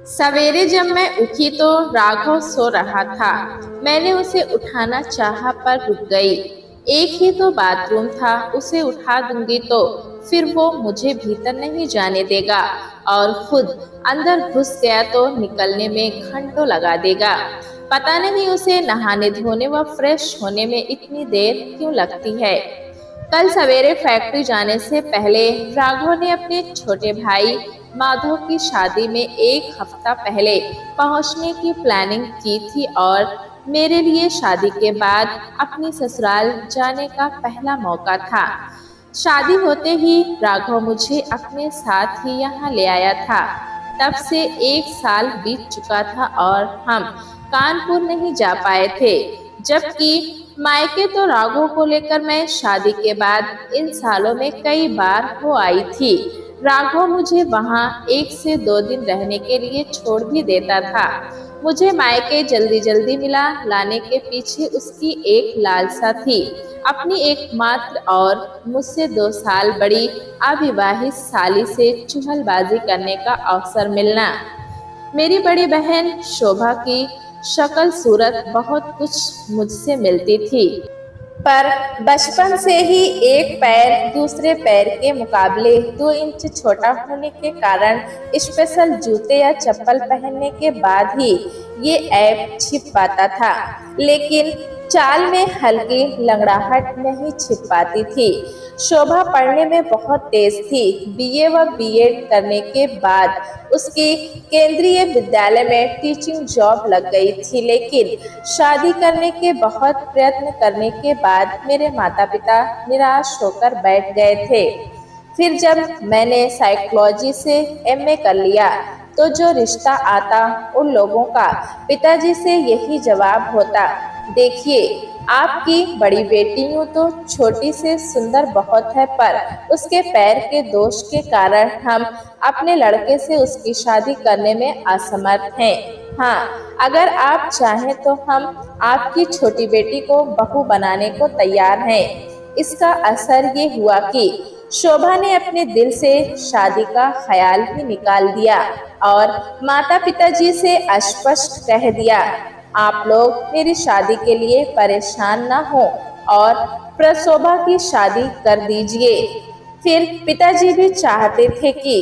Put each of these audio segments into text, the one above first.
सवेरे जब मैं उठी तो राघव सो रहा था। मैंने उसे उठाना चाहा पर रुक गई। एक ही तो बाथरूम था, उसे उठा दूंगी तो फिर वो मुझे भीतर नहीं जाने देगा और खुद अंदर घुस गया तो निकलने में घंटों लगा देगा। पता नहीं उसे नहाने धोने व फ्रेश होने में इतनी देर क्यों लगती है। कल सवेरे फैक्ट्री जाने से पहले राघव ने अपने छोटे भाई माधव की शादी में एक हफ्ता पहले पहुंचने की प्लानिंग की थी और मेरे लिए शादी के बाद अपनी ससुराल जाने का पहला मौका था। शादी होते ही राघव मुझे अपने साथ ही यहाँ ले आया था। तब से 1 साल बीत चुका था और हम कानपुर नहीं जा पाए थे, जबकि मायके तो राघव को लेकर मैं शादी के बाद इन सालों में कई बार हो आई थी। राघव मुझे वहाँ 1 से 2 दिन रहने के लिए छोड़ भी देता था। मुझे मायके जल्दी जल्दी मिला लाने के पीछे उसकी एक लालसा थी, अपनी एकमात्र और मुझसे 2 साल बड़ी अविवाहित साली से चुगलबाजी करने का अवसर मिलना। मेरी बड़ी बहन शोभा की शक्ल सूरत बहुत कुछ मुझसे मिलती थी, पर बचपन से ही एक पैर दूसरे पैर के मुकाबले 2 इंच छोटा होने के कारण स्पेशल जूते या चप्पल पहनने के बाद ही ये ऐब छिप पाता था, लेकिन चाल में हल्की लंगड़ाहट नहीं छिप पाती थी। शोभा पढ़ने में बहुत तेज थी। बीए व बीएड करने के बाद उसकी केंद्रीय विद्यालय में टीचिंग जॉब लग गई थी, लेकिन शादी करने के बहुत प्रयत्न करने के बाद मेरे माता पिता निराश होकर बैठ गए थे। फिर जब मैंने साइकोलॉजी से एमए कर लिया तो जो रिश्ता आता उन लोगों का पिताजी से यही जवाब होता, देखिए आपकी बड़ी बेटी यूं तो छोटी से सुंदर बहुत है, पर उसके पैर के दोष के कारण हम अपने लड़के से उसकी शादी करने में असमर्थ हैं। हाँ, अगर आप चाहें तो हम आपकी छोटी बेटी को बहू बनाने को तैयार हैं। इसका असर ये हुआ कि शोभा ने अपने दिल से शादी का ख्याल ही निकाल दिया और माता पिताजी से स्पष्ट कह दिया, आप लोग मेरी शादी के लिए परेशान ना हो और प्रशोभा की शादी कर दीजिए। फिर पिताजी भी चाहते थे कि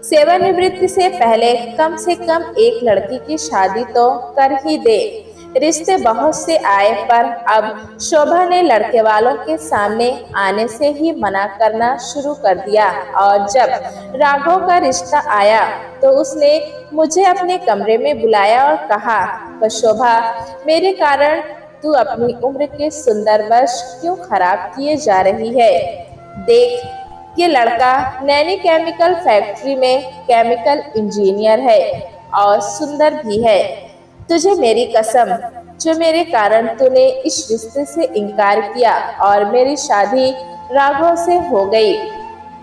सेवानिवृत्ति से कम एक लड़की की शादी तो कर ही दे। रिश्ते बहुत से आए, पर अब शोभा ने लड़के वालों के सामने आने से ही मना करना शुरू कर दिया और जब राघव का रिश्ता आया तो उसने मुझे अपने कमरे में बुलाया और कहा, पर शोभा, मेरे कारण तू अपनी उम्र के सुंदर वर्ष क्यों खराब किए जा रही है। देख, ये लड़का नैनी केमिकल फैक्ट्री में केमिकल इंजीनियर है और सुंदर भी है। तुझे मेरी कसम, जो मेरे कारण तूने इस रिश्ते से इनकार किया और मेरी शादी राघव से हो गई।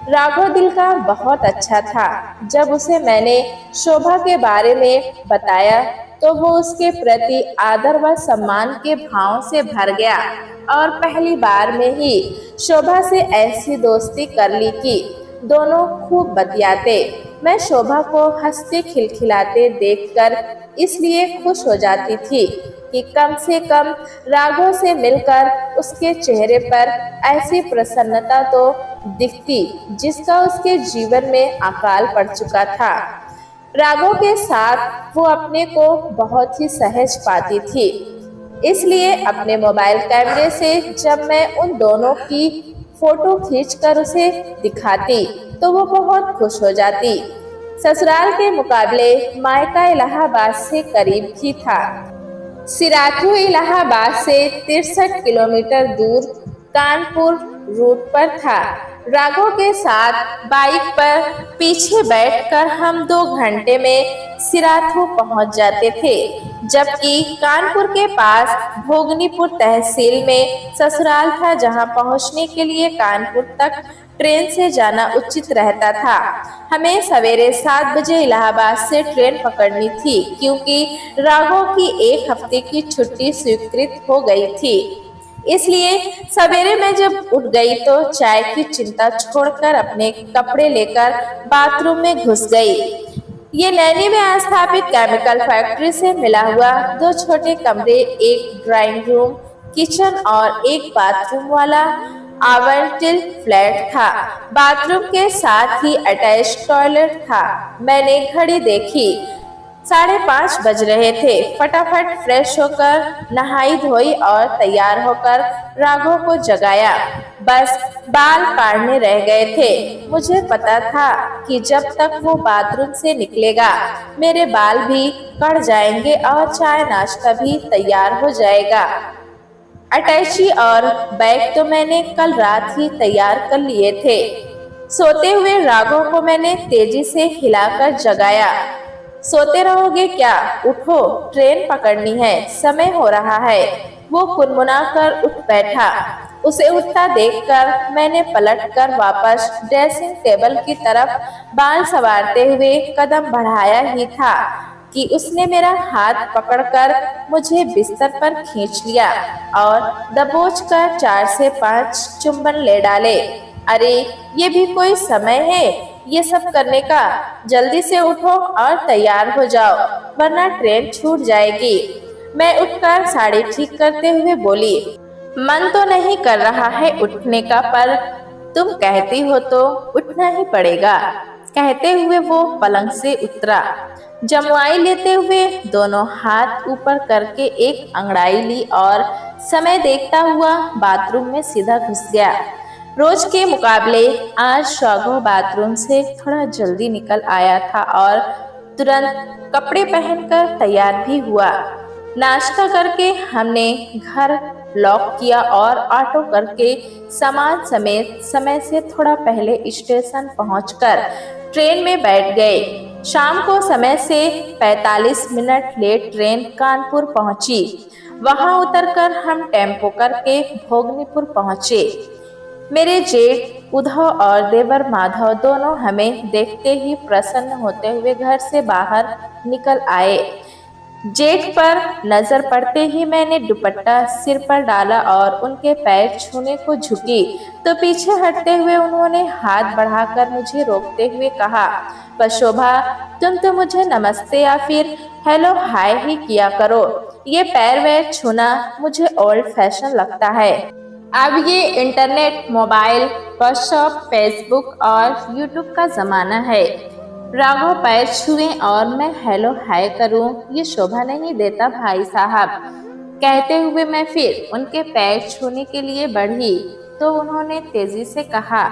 राघव दिल का बहुत अच्छा था। जब उसे मैंने शोभा के बारे में बताया तो वो उसके प्रति आदर व सम्मान के भाव से भर गया और पहली बार में ही शोभा से ऐसी दोस्ती कर ली कि दोनों खूब बतियाते। मैं शोभा को हंसते खिलखिलाते देखकर इसलिए खुश हो जाती थी कि कम से कम राघव से मिलकर उसके चेहरे पर ऐसी प्रसन्नता तो दिखती जिसका उसके जीवन में अकाल पड़ चुका था। राघव के साथ वो अपने को बहुत ही सहज पाती थी, इसलिए अपने मोबाइल कैमरे से जब मैं उन दोनों की फोटो खींचकर उसे दिखाती तो वो बहुत खुश हो जाती। ससुराल के मुकाबले मायका इलाहाबाद से करीब ही था। सिराथू इलाहाबाद से 63 किलोमीटर दूर कानपुर रूट पर था। राघव के साथ बाइक पर पीछे बैठकर हम 2 घंटे में सिराथू पहुंच जाते थे, जबकि कानपुर के पास भोगनीपुर तहसील में ससुराल था, जहां पहुंचने के लिए कानपुर तक ट्रेन से जाना उचित रहता था। हमें सवेरे 7 बजे इलाहाबाद से ट्रेन पकड़नी थी, क्योंकि राघव की 1 हफ्ते की छुट्टी स्वीकृत हो गई थी। इसलिए सवेरे मैं जब उठ गई तो चाय की चिंता छोड़कर अपने कपड़े लेकर बाथरूम में घुस गई। ये नैनी में स्थापित केमिकल फैक्ट्री से मिला हुआ दो छोटे कमरे, एक ड्राइंग रूम, किचन और एक बाथरूम वाला आवंटिल फ्लैट था। बाथरूम के साथ ही अटैच टॉयलेट था। मैंने घड़ी देखी, 5:30 बज रहे थे। फटाफट फ्रेश होकर नहाई धोई और तैयार होकर राघव को जगाया। बस बाल काटने रह गए थे। मुझे पता था कि जब तक वो बाथरूम से निकलेगा मेरे बाल भी कट जाएंगे और चाय नाश्ता भी तैयार हो जाएगा। अटैची और बैग तो मैंने कल रात ही तैयार कर लिए थे। सोते हुए राघव को मैंने तेजी से हिलाकर जगाया। सोते रहोगे क्या? उठो, ट्रेन पकड़नी है, समय हो रहा है। वो कुनमुना कर उठ बैठा। उसे उठता देखकर मैंने पलटकर वापस ड्रेसिंग टेबल की तरफ बाल संवारते हुए कदम बढ़ाया ही था कि उसने मेरा हाथ पकड़कर मुझे बिस्तर पर खींच लिया और दबोचकर 4 से 5 चुंबन ले डाले। अरे, ये भी कोई समय है ये सब करने का? जल्दी से उठो और तैयार हो जाओ, वरना ट्रेन छूट जाएगी। मैं उठकर साड़ी ठीक करते हुए बोली, मन तो नहीं कर रहा है उठने का, पर तुम कहती हो तो उठना ही पड़ेगा। कहते हुए वो पलंग से उतरा। जमुआई लेते हुए दोनों हाथ ऊपर करके एक अंगड़ाई ली और समय देखता हुआ बाथरूम में सीधा घुस गया। रोज के मुकाबले आज राघव बाथरूम से थोड़ा जल्दी निकल आया था और तुरंत कपड़े पहनकर तैयार भी हुआ। नाश्ता करके हमने घर लॉक किया और ऑटो करके सामान समेत समय से थोड़ा पहले स्टेशन पहुंचकर ट्रेन में बैठ गए। शाम को समय से 45 मिनट लेट ट्रेन कानपुर पहुंची। वहां उतरकर हम टेम्पो करके भोगनीपुर पहुंचे। मेरे जेठ उद्धव और देवर माधव दोनों हमें देखते ही प्रसन्न होते हुए घर से बाहर निकल आए। जेठ पर नजर पड़ते ही मैंने दुपट्टा सिर पर डाला और उनके पैर छूने को झुकी तो पीछे हटते हुए उन्होंने हाथ बढ़ाकर मुझे रोकते हुए कहा, पर शोभा, तुम तो मुझे नमस्ते या फिर हेलो हाय ही किया करो। ये पैर वैर छूना मुझे ओल्ड फैशन लगता है। अब ये इंटरनेट, मोबाइल, व्हाट्सएप, फेसबुक और यूट्यूब का जमाना है। राघव पैर छुए और मैं हेलो हाय करूं, ये शोभा नहीं देता भाई साहब। कहते हुए मैं फिर उनके पैर छूने के लिए बढ़ी तो उन्होंने तेजी से कहा,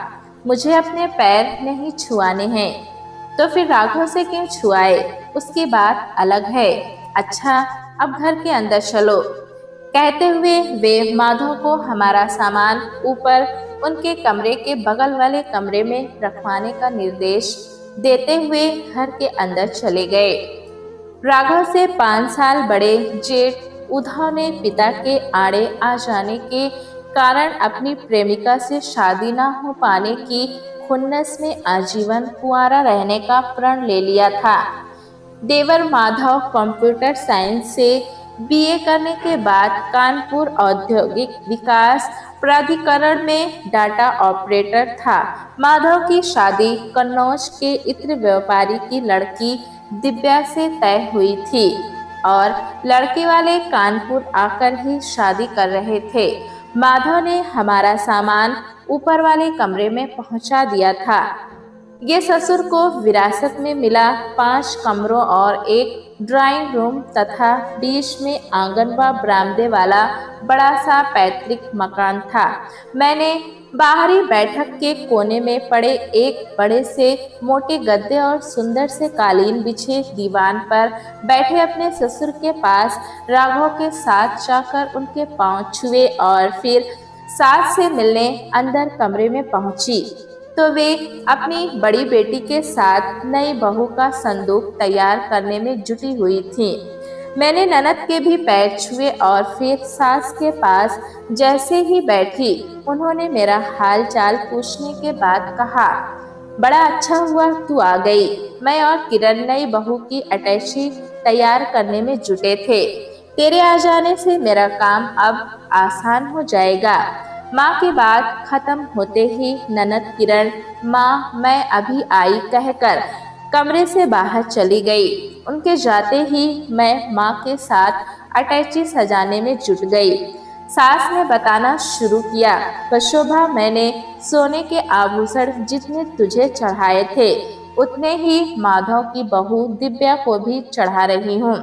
मुझे अपने पैर नहीं छुआने हैं। तो फिर राघव से क्यों छुआए, उसकी बात अलग है। अच्छा, अब घर के अंदर चलो। कहते हुए वे माधव को हमारा सामान ऊपर उनके कमरे के बगल वाले कमरे में रखवाने का निर्देश देते हुए घर के अंदर चले गए। राघव से 5 साल बड़े जेठ उद्धव ने पिता के आड़े आ जाने के कारण अपनी प्रेमिका से शादी न हो पाने की खुन्नस में आजीवन कुंवारा रहने का प्रण ले लिया था। देवर माधव कंप्यूटर साइंस से बीए करने के बाद कानपुर औद्योगिक विकास प्राधिकरण में डाटा ऑपरेटर था। माधव की शादी कन्नौज के इत्र व्यापारी की लड़की दिव्या से तय हुई थी और लड़के वाले कानपुर आकर ही शादी कर रहे थे। माधव ने हमारा सामान ऊपर वाले कमरे में पहुंचा दिया था। ये ससुर को विरासत में मिला 5 कमरों और एक ड्राइंग रूम तथा बीच में आंगन व बरामदे वाला बड़ा सा पैतृक मकान था। मैंने बाहरी बैठक के कोने में पड़े एक बड़े से मोटे गद्दे और सुंदर से कालीन बिछे दीवान पर बैठे अपने ससुर के पास राघव के साथ जाकर उनके पांव छुए और फिर सास से मिलने अंदर कमरे में पहुंची तो वे अपनी बड़ी बेटी के साथ नई बहू का संदूक तैयार करने में जुटी हुई थीं। मैंने ननद के भी पैर छुए और फिर सास के पास जैसे ही बैठी उन्होंने मेरा हाल चाल पूछने के बाद कहा, बड़ा अच्छा हुआ तू आ गई। मैं और किरण नई बहू की अटैची तैयार करने में जुटे थे। तेरे आ जाने से मेरा काम अब आसान हो जाएगा। माँ की बात खत्म होते ही ननद किरण, माँ मैं अभी आई कहकर कमरे से बाहर चली गई। उनके जाते ही मैं माँ के साथ अटैची सजाने में जुट गई। सास ने बताना शुरू किया, प्रशोभा, मैंने सोने के आभूषण जितने तुझे चढ़ाए थे उतने ही माधव की बहू दिव्या को भी चढ़ा रही हूँ।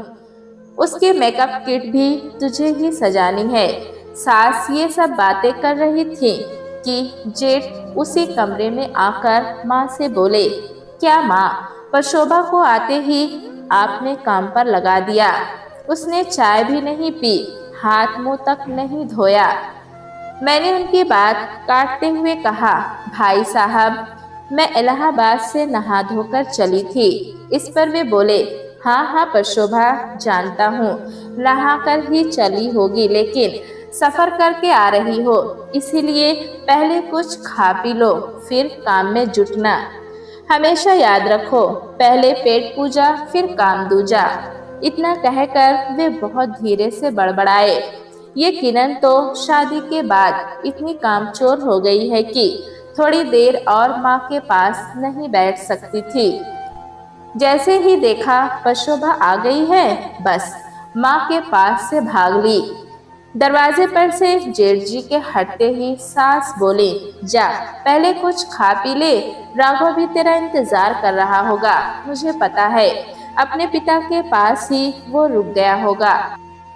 उसकी मेकअप किट भी तुझे ही सजानी है। सास ये सब बातें कर रही थी कि जेठ उसी कमरे में आकर माँ से बोले, क्या माँ, प्रशोभा को आते ही आपने काम पर लगा दिया। उसने चाय भी नहीं पी, हाथ मुंह तक नहीं धोया। मैंने उनकी बात काटते हुए कहा, भाई साहब, मैं इलाहाबाद से नहा धोकर चली थी। इस पर वे बोले, हाँ हाँ प्रशोभा, जानता हूँ, नहा कर ही चली होगी, लेकिन सफर करके आ रही हो, इसीलिए पहले कुछ खा पी लो, फिर काम में जुटना। हमेशा याद रखो, पहले पेट पूजा फिर काम दूजा। इतना कहकर वे बहुत धीरे से बड़बड़ाए। ये किरण तो शादी के बाद इतनी कामचोर हो गई है कि थोड़ी देर और माँ के पास नहीं बैठ सकती थी। जैसे ही देखा प्रशोभा आ गई है, बस माँ के पास से भाग ली। दरवाजे पर से जेठ जी के हटते ही सास बोली, जा पहले कुछ खा पी ले, राघव भी तेरा इंतजार कर रहा होगा, मुझे पता है। अपने पिता के पास ही वो रुक गया होगा।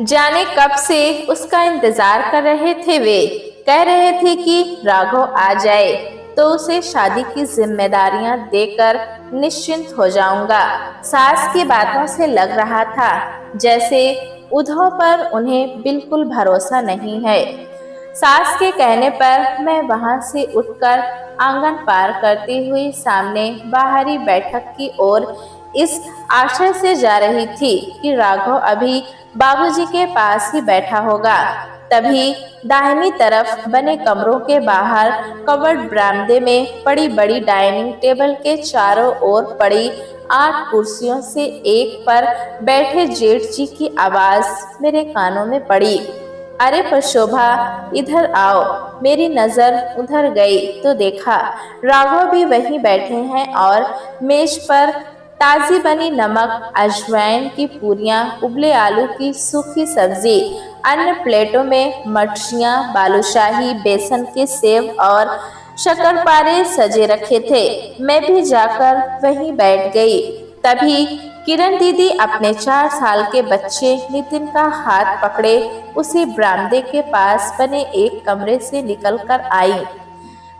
जाने कब से उसका इंतजार कर रहे थे। वे कह रहे थे कि राघव आ जाए तो उसे शादी की जिम्मेदारियां देकर निश्चिंत हो जाऊंगा। सास की बातों से लग रहा था जैसे उद्धव पर उन्हें बिल्कुल भरोसा नहीं है। सास के कहने पर मैं वहां से उठकर आंगन पार करती हुई सामने बाहरी बैठक की ओर इस आशा से जा रही थी कि राघव अभी बाबूजी के पास ही बैठा होगा। तभी दाहिनी तरफ बने कमरों के बाहर कवर्ड बरामदे में पड़ी बड़ी डाइनिंग टेबल के चारों ओर पड़ी 8 कुर्सियों से एक पर बैठे जेठ जी की आवाज मेरे कानों में पड़ी, अरे प्रशोभा, इधर आओ। मेरी नजर उधर गई तो देखा राघव भी वहीं बैठे हैं और मेज पर ताजी बनी नमक अजवाइन की पूरियां, उबले आलू की सूखी सब्जी, अन्य प्लेटों में मठियाँ, बालूशाही, बेसन के सेव और शक्करपारे सजे रखे थे। मैं भी जाकर वहीं बैठ गई। तभी किरण दीदी अपने 4 साल के बच्चे नितिन का हाथ पकड़े उसी बरामदे के पास बने एक कमरे से निकलकर आई।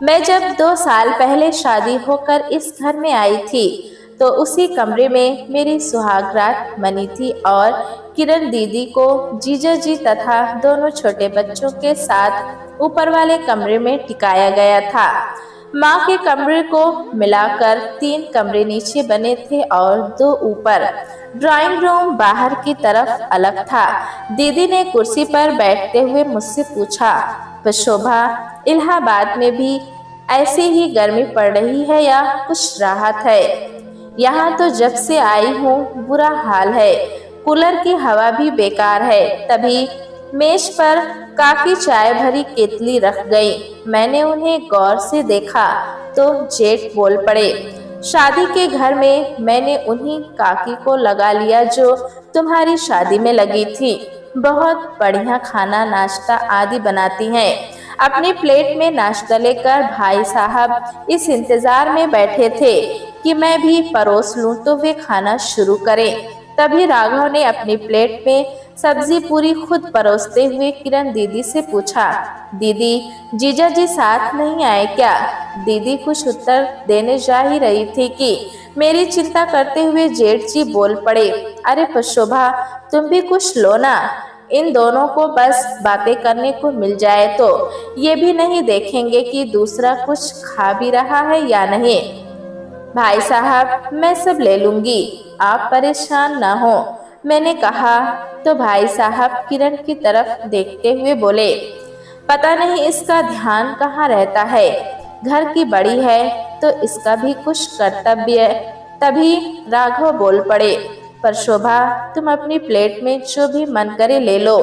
मैं जब 2 साल पहले शादी होकर इस घर में आई थी तो उसी कमरे में मेरी सुहागरात मनी थी और किरण दीदी को जीजा जी तथा दोनों छोटे बच्चों के साथ ऊपर वाले कमरे में टिकाया गया था। माँ के कमरे को मिलाकर 3 कमरे नीचे बने थे और 2 ऊपर। ड्राइंग रूम बाहर की तरफ अलग था। दीदी ने कुर्सी पर बैठते हुए मुझसे पूछा, प्रशोभा, इलाहाबाद में भी ऐसी ही गर्मी पड़ रही है या कुछ राहत है? यहाँ तो जब से आई हूँ बुरा हाल है, कूलर की हवा भी बेकार है। तभी मेज पर काकी चाय भरी केतली रख गई। मैंने उन्हें गौर से देखा तो जेठ बोल पड़े, शादी के घर में मैंने उन्हीं काकी को लगा लिया जो तुम्हारी शादी में लगी थी। बहुत बढ़िया खाना नाश्ता आदि बनाती हैं। अपनी प्लेट में नाश्ता लेकर भाई साहब इस इंतजार में बैठे थे कि मैं भी परोस लूं तो वे खाना शुरू करें। तभी राघव ने अपनी प्लेट में सब्जी पूरी खुद परोसते हुए किरण दीदी से पूछा, दीदी, जीजा जी साथ नहीं आए क्या? दीदी कुछ उत्तर देने जा ही रही थी कि मेरी चिंता करते हुए जेठ जी बोल पड़े, अरे प्रशोभा, तुम भी कुछ लो ना। इन दोनों को बस बातें करने को मिल जाए तो ये भी नहीं देखेंगे कि दूसरा कुछ खा भी रहा है या नहीं। भाई साहब, मैं सब ले लूंगी, आप परेशान ना हो, मैंने कहा। तो भाई साहब किरण की तरफ देखते हुए बोले, पता नहीं इसका ध्यान कहाँ रहता है, घर की बड़ी है तो इसका भी कुछ कर्तव्य है। तभी राघव बोल पड़े, प्रशोभा, तुम अपनी प्लेट में जो भी मन करे ले लो।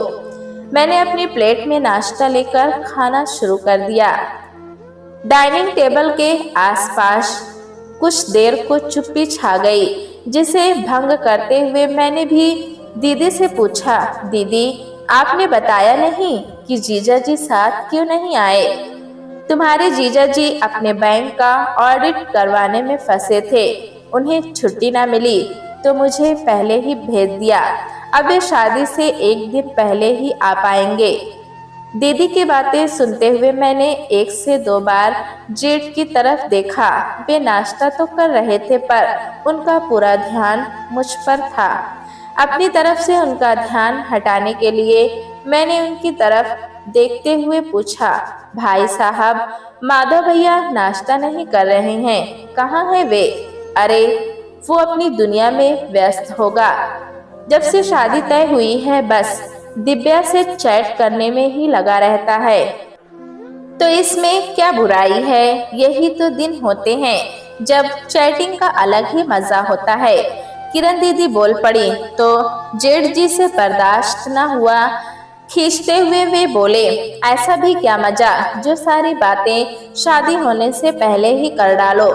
मैंने अपनी प्लेट में नाश्ता लेकर खाना शुरू कर दिया। डाइनिंग टेबल के आसपास कुछ देर को चुप्पी छा गई, जिसे भंग करते हुए मैंने भी दीदी से पूछा, दीदी आपने बताया नहीं कि जीजा जी साथ क्यों नहीं आए? तुम्हारे जीजा जी अपने बैंक का ऑडिट करवाने में फंसे थे, उन्हें छुट्टी ना मिली तो मुझे पहले ही भेज दिया। अब वे शादी से एक दिन पहले ही आ पाएंगे। दीदी की बातें सुनते हुए मैंने एक से दो बार जेठ की तरफ देखा। वे नाश्ता तो कर रहे थे पर उनका पूरा ध्यान मुझ पर था। अपनी तरफ से उनका ध्यान हटाने के लिए मैंने उनकी तरफ देखते हुए पूछा, भाई साहब माधव भैया नाश्ता नहीं कर रहे हैं, कहाँ है वे? अरे वो अपनी दुनिया में व्यस्त होगा। जब से शादी तय हुई है बस दिव्या से चैट करने में ही लगा रहता है। तो इसमें क्या बुराई है? यही तो दिन होते हैं जब चैटिंग का अलग ही मजा होता है। किरण दीदी बोल पड़ी तो जेठ जी से बर्दाश्त न हुआ। खींचते हुए वे बोले, ऐसा भी क्या मजा जो सारी बातें शादी होने से पहले ही कर डालो।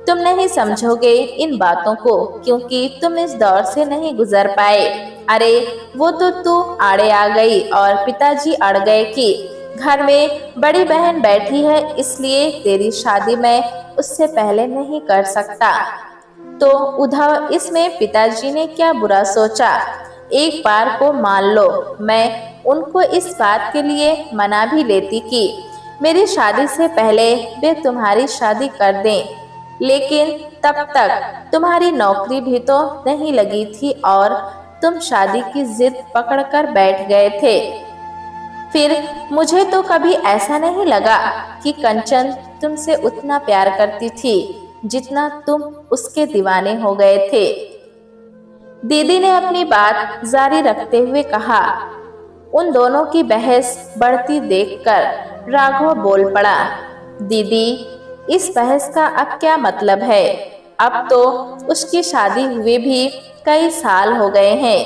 तुम नहीं समझोगे इन बातों को क्योंकि तुम इस दौर से नहीं गुजर पाए। अरे वो तो तू आड़े आ गई और पिताजी अड़ गए कि घर में बड़ी बहन बैठी है इसलिए तेरी शादी मैं उससे पहले नहीं कर सकता। तो उधर इसमें पिताजी ने क्या बुरा सोचा? एक बार को मान लो मैं उनको इस बात के लिए मना भी लेती कि मेरी शादी से पहले वे तुम्हारी शादी कर दें, लेकिन तब तक तुम्हारी नौकरी भी तो नहीं लगी थी और तुम शादी की जिद पकड़कर बैठ गए थे। फिर मुझे तो कभी ऐसा नहीं लगा कि कंचन तुमसे उतना प्यार करती थी जितना तुम उसके दीवाने हो गए थे। दीदी ने अपनी बात जारी रखते हुए कहा। उन दोनों की बहस बढ़ती देखकर राघव बोल पड़ा, दीदी इस बहस का अब क्या मतलब है? अब तो उसकी शादी हुए भी कई साल हो गए हैं।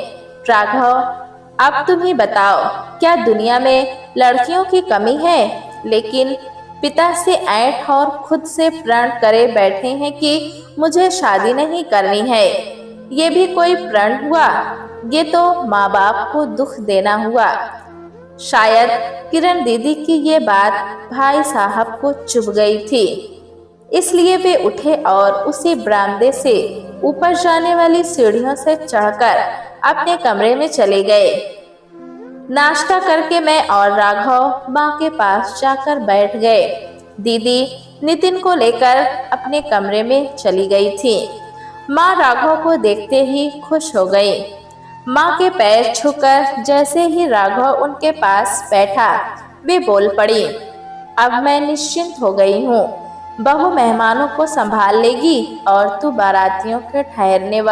राघव अब तुम ही बताओ, क्या दुनिया में लड़कियों की कमी है? लेकिन पिता से ऐंठ और खुद से प्रण करे बैठे हैं कि मुझे शादी नहीं करनी है। ये भी कोई प्रण हुआ? ये तो माँ बाप को दुख देना हुआ। शायद किरण दीदी की ये बात भाई साहब को चुभ गई थी, इसलिए वे उठे और उसी बरामदे से ऊपर जाने वाली सीढ़ियों से चढ़कर अपने कमरे में चले गए। नाश्ता करके मैं और राघव माँ के पास जाकर बैठ गए। दीदी नितिन को लेकर अपने कमरे में चली गई थी। माँ राघव को देखते ही खुश हो गई। माँ के पैर छूकर जैसे ही राघव उनके पास बैठा, वे बोल पड़ी, अब मैं निश्चिंत हो गई हूँ। बहू मेहमानों को संभाल लेगी और तू बारातियों के ठहरने व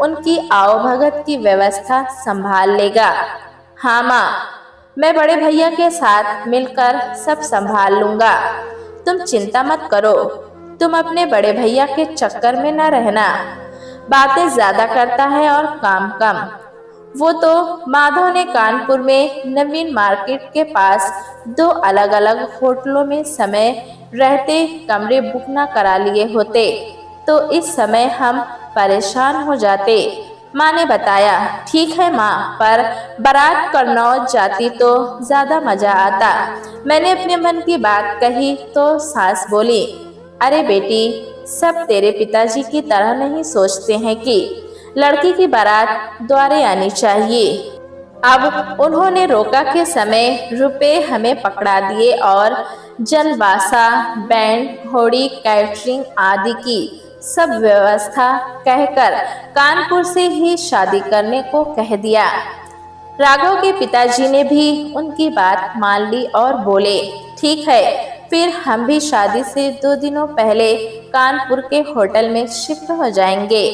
उनकी आवभगत की व्यवस्था संभाल लेगा। हाँ माँ, मैं बड़े भैया के साथ मिलकर सब संभाल लूंगा। तुम चिंता मत करो। तुम अपने बड़े भैया के चक्कर में न रहना। बातें ज्यादा करता है और काम कम। वो तो माधव ने कानपुर में नवीन मार्केट के पास 2 अलग अलग होटलों में समय रहते कमरे बुक ना करा लिए होते तो इस समय हम परेशान हो जाते। माँ ने बताया, ठीक है माँ, पर बारात कन्नौज जाती तो ज्यादा मजा आता। मैंने अपने मन की बात कही तो सास बोली, अरे बेटी, सब तेरे पिताजी की तरह नहीं सोचते हैं कि लड़की की बारात द्वारे आनी चाहिए। अब उन्होंने रोका के समय रुपए हमें पकड़ा दिए और जलवासा, बैंड, घोड़ी, कैटरिंग आदि की सब व्यवस्था कहकर कानपुर से ही शादी करने को कह दिया। राघव के पिताजी ने भी उनकी बात मान ली और बोले, ठीक है, फिर हम भी शादी से 2 दिनों पहले कानपुर के होटल में शिफ्ट हो जाएंगे।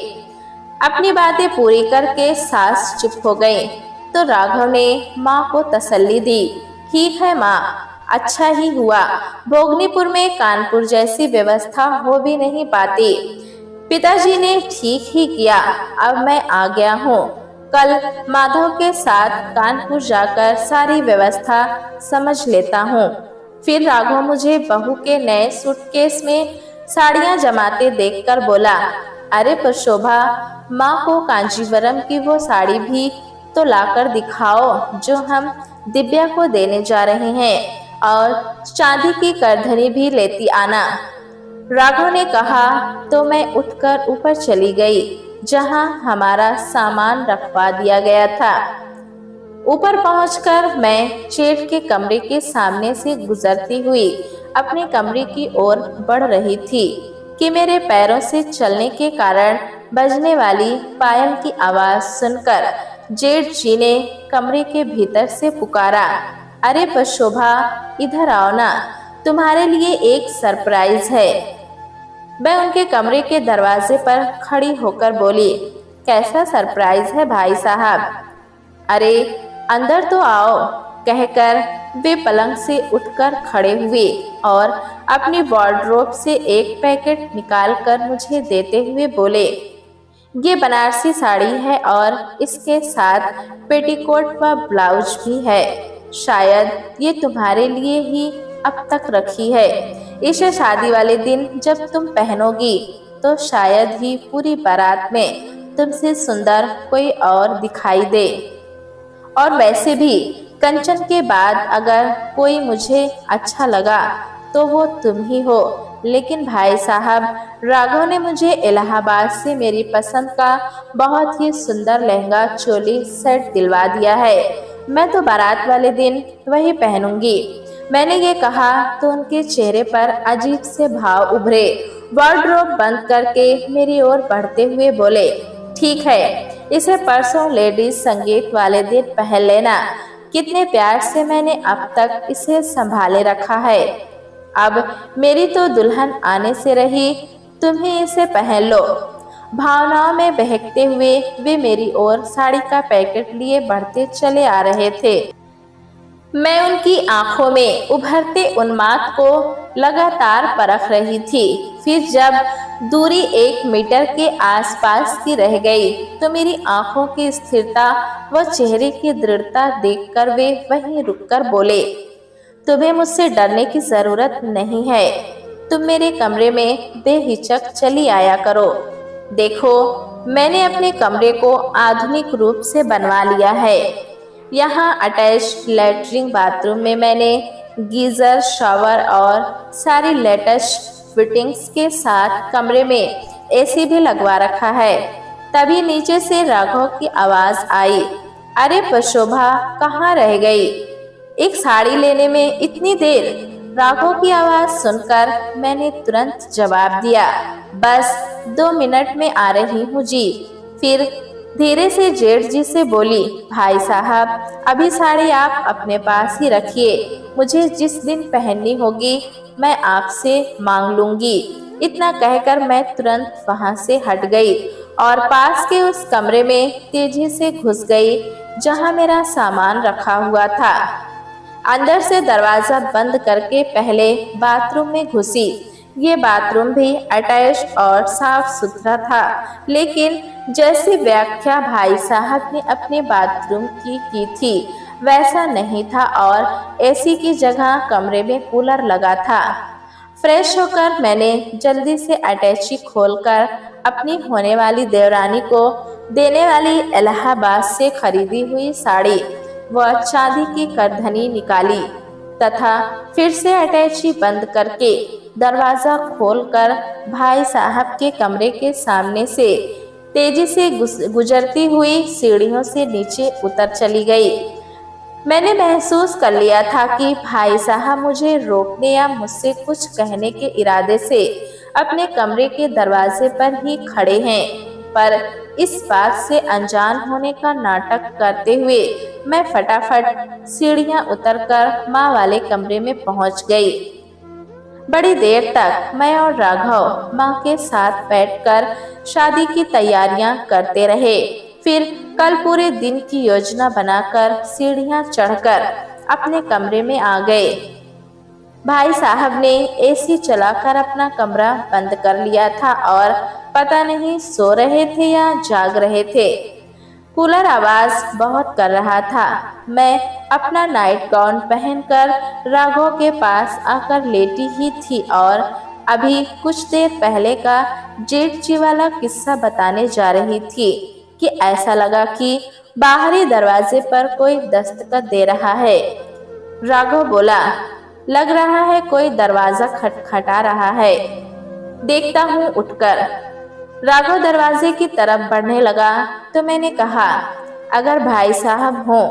अपनी बातें पूरी करके सास चुप हो गई तो राघव ने माँ को तसल्ली दी, ठीक है माँ, अच्छा ही हुआ। भोगनीपुर में कानपुर जैसी व्यवस्था हो भी नहीं पाती। पिताजी ने ठीक ही किया। अब मैं आ गया हूँ। कल माधव के साथ कानपुर जाकर सारी व्यवस्था समझ लेता हूँ। फिर राघव मुझे बहू के नए सूटकेस में साड़ियां जमाते देखकर बोला, अरे पर शोभा, माँ को कांजीवरम की वो साड़ी भी तो लाकर दिखाओ जो हम दिव्या को देने जा रहे हैं, और चांदी की करधनी भी लेती आना। राघव ने कहा तो मैं उठकर ऊपर चली गई जहां हमारा सामान रखवा दिया गया था। ऊपर पहुंचकर मैं जेठ के कमरे के सामने से गुजरती हुई अपने कमरे की ओर बढ़ रही थी कि मेरे पैरों से चलने के कारण बजने वाली पायल की आवाज सुनकर जेठ जी ने कमरे के भीतर से पुकारा, अरे शोभा, इधर आओ ना, तुम्हारे लिए एक सरप्राइज है। मैं उनके कमरे के दरवाजे पर खड़ी होकर बोली, कैसा सरप्राइज है भाई साहब? अरे अंदर तो आओ, कहकर वे पलंग से उठकर खड़े हुए और अपनी वार्डरोब से एक पैकेट निकालकर मुझे देते हुए बोले, ये बनारसी साड़ी है और इसके साथ पेटीकोट व ब्लाउज भी है। शायद ये तुम्हारे लिए ही अब तक रखी है। इसे शादी वाले दिन जब तुम पहनोगी तो शायद ही पूरी बारात में तुमसे सुंदर कोई और दिखाई दे। और वैसे भी कंचन के बाद अगर कोई मुझे अच्छा लगा तो वो तुम ही हो। लेकिन भाई साहब, राघव ने मुझे इलाहाबाद से मेरी पसंद का बहुत ही सुंदर लहंगा चोली सेट दिलवा दिया है। मैं तो बारात वाले दिन वही पहनूंगी। मैंने ये कहा तो उनके चेहरे पर अजीब से भाव उभरे। वार्डरोब बंद करके मेरी ओर बढ़ते हुए बोले, ठीक है, इसे परसों लेडीज संगीत वाले दिन पहन लेना। कितने प्यार से मैंने अब तक इसे संभाले रखा है। अब मेरी तो दुल्हन आने से रही, तुम ही इसे पहन लो। भावनाओं में बहकते हुए वे मेरी ओर साड़ी का पैकेट लिए बढ़ते चले आ रहे थे। मैं उनकी आंखों में उभरते उन्माद को लगातार परख रही थी। फिर जब दूरी 1 मीटर के आसपास की रह गई तो मेरी आंखों की स्थिरता व चेहरे की दृढ़ता देखकर वे वहीं रुककर बोले, तुम्हें मुझसे डरने की जरूरत नहीं है। तुम मेरे कमरे में बेहिचक चली आया करो। देखो, मैंने अपने कमरे को आधुनिक रूप से बनवा लिया है। यहाँ अटैच लैट्रिन बाथरूम में मैंने गीजर, शावर और सारी लेटेस्ट फिटिंग्स के साथ कमरे में एसी भी लगवा रखा है। तभी नीचे से राघव की आवाज आई, अरे शोभा, कहाँ रह गई? एक साड़ी लेने में इतनी देर? राघव की आवाज सुनकर मैंने तुरंत जवाब दिया, बस 2 मिनट में आ रही हूँ जी। फिर धीरे से जेठ जी से बोली, भाई साहब, अभी साड़ी आप अपने पास ही रखिए। मुझे जिस दिन पहननी होगी मैं आपसे मांग लूंगी। इतना कहकर मैं तुरंत वहां से हट गई और पास के उस कमरे में तेजी से घुस गई जहां मेरा सामान रखा हुआ था। अंदर से दरवाजा बंद करके पहले बाथरूम में घुसी। ये बाथरूम भी अटैच और साफ सुथरा था, लेकिन जैसी व्याख्या भाई साहब ने अपने बाथरूम की थी वैसा नहीं था और एसी की जगह कमरे में कूलर लगा था। फ्रेश होकर मैंने जल्दी से अटैची खोलकर अपनी होने वाली देवरानी को देने वाली इलाहाबाद से खरीदी हुई साड़ी व चांदी की करधनी निकाली तथा फिर से अटैची बंद करके दरवाजा खोलकर भाई साहब के कमरे के सामने से तेजी से गुजरती हुई सीढ़ियों से नीचे उतर चली गई। मैंने महसूस कर लिया था कि भाई साहब मुझे रोकने या मुझसे कुछ कहने के इरादे से अपने कमरे के दरवाजे पर ही खड़े हैं, पर इस बात से अनजान होने का नाटक करते हुए मैं फटाफट सीढ़ियां उतरकर माँ वाले कमरे में पहुंच गई। बड़ी देर तक मैं और राघव माँ के साथ बैठकर शादी की तैयारियां करते रहे। फिर कल पूरे दिन की योजना बनाकर सीढ़ियां चढ़कर अपने कमरे में आ गए। भाई साहब ने एसी चलाकर अपना कमरा बंद कर लिया था और पता नहीं सो रहे थे या जाग रहे थे। कूलर आवाज बहुत कर रहा था। मैं अपना नाइट गाउन पहनकर राघव के पास आकर लेटी ही थी और अभी कुछ देर पहले का जेठ जी वाला किस्सा बताने जा रही थी कि ऐसा लगा कि बाहरी दरवाजे पर कोई दस्तक दे रहा है। राघव बोला, लग रहा है कोई दरवाजा खटखटा रहा है। देखता हूँ उठकर। राघव दरवाजे की तरफ बढ़ने लगा तो मैंने कहा, अगर भाई साहब हो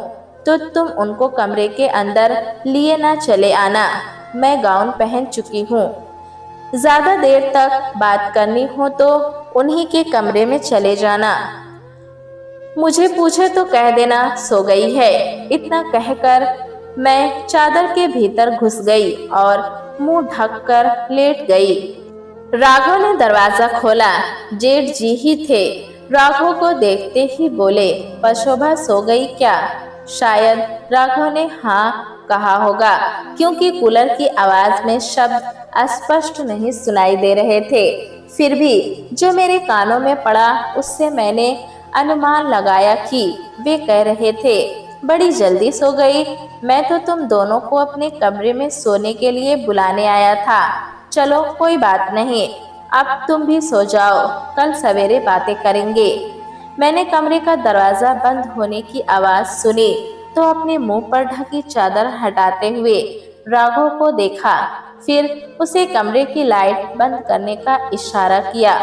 तो तुम उनको कमरे के अंदर लिए ना चले आना, मैं गाउन पहन चुकी हूँ। ज्यादा देर तक बात करनी हो तो उन्हीं के कमरे में चले जाना। मुझे पूछे तो कह देना सो गई है। इतना कहकर मैं चादर के भीतर घुस गई और मुंह ढककर लेट गई। राघव ने दरवाजा खोला। जेठ जी ही थे। राघव को देखते ही बोले, पशोभा सो गई क्या? शायद राघव ने हाँ कहा होगा, क्योंकि कूलर की आवाज में शब्द अस्पष्ट नहीं सुनाई दे रहे थे। फिर भी जो मेरे कानों में पड़ा उससे मैंने अनुमान लगाया कि वे कह रहे थे, बड़ी जल्दी सो गई। मैं तो तुम दोनों को अपने कमरे में सोने के लिए बुलाने आया था। चलो कोई बात नहीं, अब तुम भी सो जाओ, कल सवेरे बातें करेंगे। मैंने कमरे का दरवाजा बंद होने की आवाज सुनी तो अपने मुंह पर ढकी चादर हटाते हुए राघव को देखा। फिर उसे कमरे की लाइट बंद करने का इशारा किया।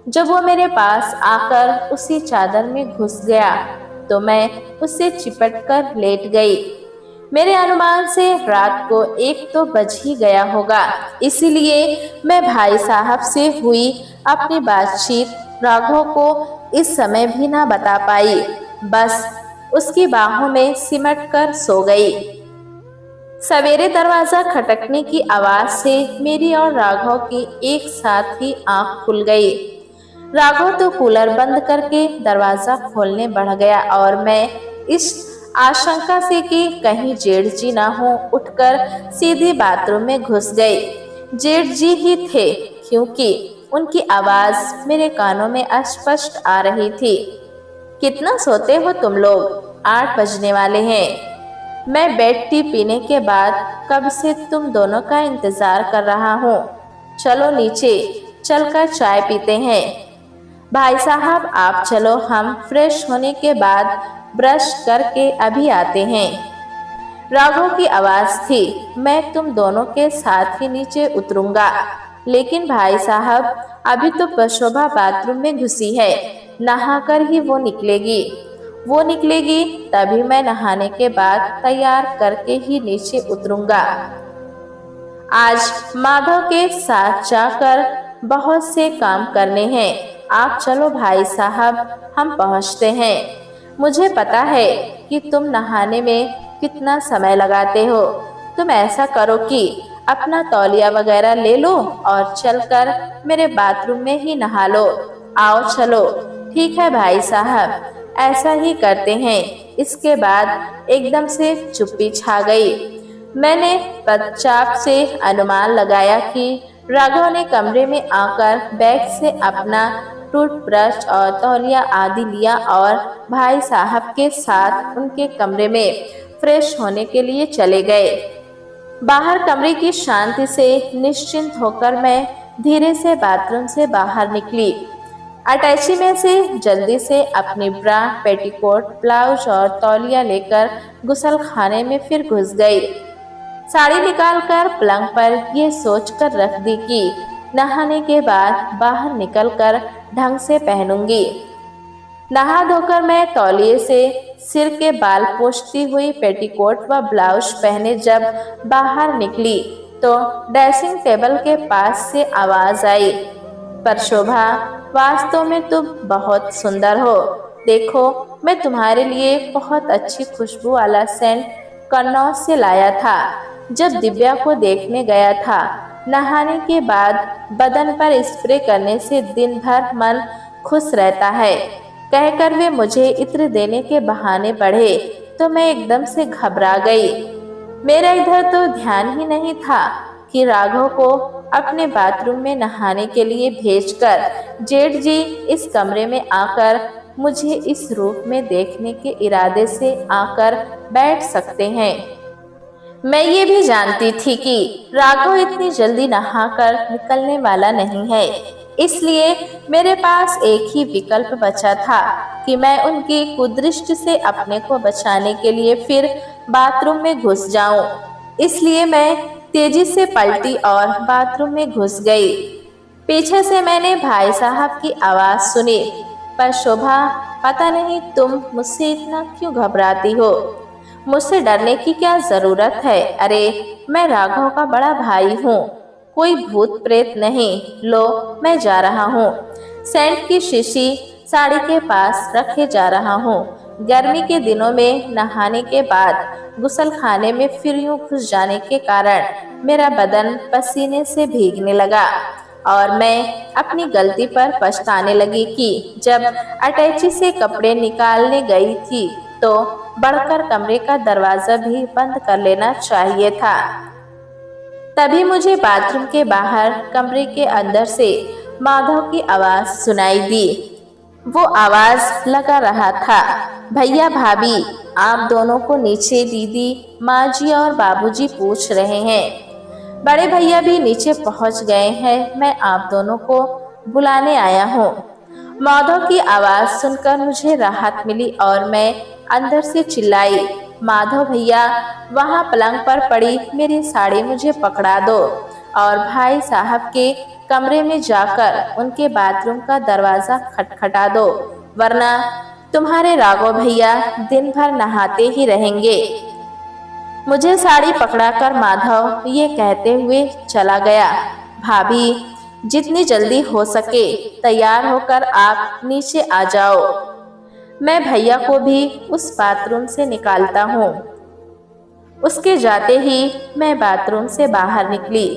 जब वो मेरे पास आकर उसी चादर में घुस गया तो मैं उससे चिपटकर लेट गई। मेरे अनुमान से रात को 1 तो बज ही गया होगा, इसलिए मैं भाई साहब से हुई अपनी बातचीत राघव को इस समय भी ना बता पाई। बस उसकी बाहों में सिमट कर सो गई। सवेरे दरवाजा खटकने की आवाज से मेरी और राघव की एक साथ ही आंख खुल गई। राघव तो कूलर बंद करके दरवाजा खोलने बढ़ गया और मैं इस आशंका से कि कहीं जेठ जी ना हो उठकर सीधे बाथरूम में घुस गई। जेठ जी ही थे, क्योंकि उनकी आवाज मेरे कानों में अस्पष्ट आ रही थी। कितना सोते हो तुम लोग? 8 बजने वाले हैं। मैं बेड टी पीने के बाद कब से तुम दोनों का इंतजार कर रहा हूँ। चलो नीचे चलकर चाय पीते हैं। भाई साहब आप चलो, हम फ्रेश होने के बाद ब्रश करके अभी आते हैं। राघव की आवाज थी, मैं तुम दोनों के साथ ही नीचे उतरूंगा, लेकिन भाई साहब अभी तो पशोभा बाथरूम में घुसी है, नहाकर ही वो निकलेगी तभी मैं नहाने के बाद तैयार करके ही नीचे उतरूंगा। आज माधव के साथ जाकर बहुत से काम करने हैं। आप चलो भाई साहब, हम पहुंचते हैं। मुझे पता है कि तुम नहाने में कितना समय लगाते हो। तुम ऐसा करो कि अपना तौलिया वगैरह ले लो और चलकर मेरे बाथरूम में ही नहा लो। आओ चलो। ठीक है भाई साहब, ऐसा ही करते हैं। इसके बाद एकदम से चुप्पी छा गई। मैंने पदचाप से अनुमान लगाया कि राघव ने कमरे में आकर बैग से अपना टूथब्रश और तौलिया आदि लिया और भाई साहब के साथ उनके कमरे में फ्रेश होने के लिए चले गए। बाहर कमरे की शांति से निश्चिंत होकर मैं धीरे से बाथरूम से बाहर निकली। अटैची में से जल्दी से अपनी ब्रा, पेटीकोट, ब्लाउज और तौलिया लेकर गुसल खाने में फिर घुस गई। साड़ी निकालकर पलंग पर ये सोचकर रख दी कि नहाने के बाद बाहर निकलकर ढंग से पहनूंगी। नहा धोकर मैं तौलिए से सिर के बाल पोंछती हुई पेटीकोट व ब्लाउज पहने जब बाहर निकली तो ड्रेसिंग टेबल के पास से आवाज आई, परशोभा वास्तव में तुम बहुत सुंदर हो। देखो, मैं तुम्हारे लिए बहुत अच्छी खुशबू वाला सेंट कन्नौज से लाया था। जब दिव्या को देखने गया था, नहाने के बाद बदन पर स्प्रे करने से दिन भर मन खुश रहता है, कहकर वे मुझे इत्र देने के बहाने बढ़े तो मैं एकदम से घबरा गई। मेरा इधर तो ध्यान ही नहीं था कि राघव को अपने बाथरूम में नहाने के लिए भेजकर जेठ जी इस कमरे में आकर मुझे इस रूप में देखने के इरादे से आकर बैठ सकते हैं। मैं ये भी जानती थी कि राघव इतनी जल्दी नहाकर निकलने वाला नहीं है, इसलिए मेरे पास एक ही विकल्प बचा था कि मैं उनकी कुदृष्टि से अपने को बचाने के लिए फिर बाथरूम में घुस जाऊं। इसलिए मैं तेजी से पलटी और बाथरूम में घुस गई। पीछे से मैंने भाई साहब की आवाज सुनी, पर शोभा, पता नहीं तुम मुझसे इतना क्यों घबराती हो? मुझसे डरने की क्या जरूरत है? अरे, मैं राघव का बड़ा भाई हूँ, कोई भूत प्रेत नहीं। लो, मैं जा रहा हूँ। सेंट की शीशी साड़ी के पास रखे जा रहा हूँ। गर्मी के दिनों में नहाने के बाद गुसलखाने में फिर यूं घुस जाने के कारण मेरा बदन पसीने से भीगने लगा और मैं अपनी गलती पर पछताने लगी कि जब अटैची से कपड़े निकालने गई थी तो बढ़कर कमरे का दरवाजा भी बंद कर लेना चाहिए था। तभी मुझे बाथरूम के बाहर कमरे के अंदर से माधव की आवाज सुनाई दी। वो आवाज लगा रहा था, भैया भाभी, आप दोनों को नीचे दीदी, माँ जी और बाबूजी पूछ रहे हैं। बड़े भैया भी नीचे पहुंच गए हैं, मैं आप दोनों को बुलाने आया हूँ। माधव की आवाज सुनकर मुझे राहत मिली और मैं अंदर से चिल्लाई, माधव भैया, वहाँ पलंग पर पड़ी मेरी साड़ी मुझे पकड़ा दो और भाई साहब के कमरे में जाकर उनके बाथरूम का दरवाजा खटखटा दो, वरना तुम्हारे राघव भैया दिन भर नहाते ही रहेंगे। मुझे साड़ी पकड़ाकर माधव ये कहते हुए चला गया, भाभी, जितनी जल्दी हो सके तैयार होकर आप नीचे आ जाओ। मैं भैया को भी उस बाथरूम से निकालता हूँ। उसके जाते ही मैं बाथरूम से बाहर निकली,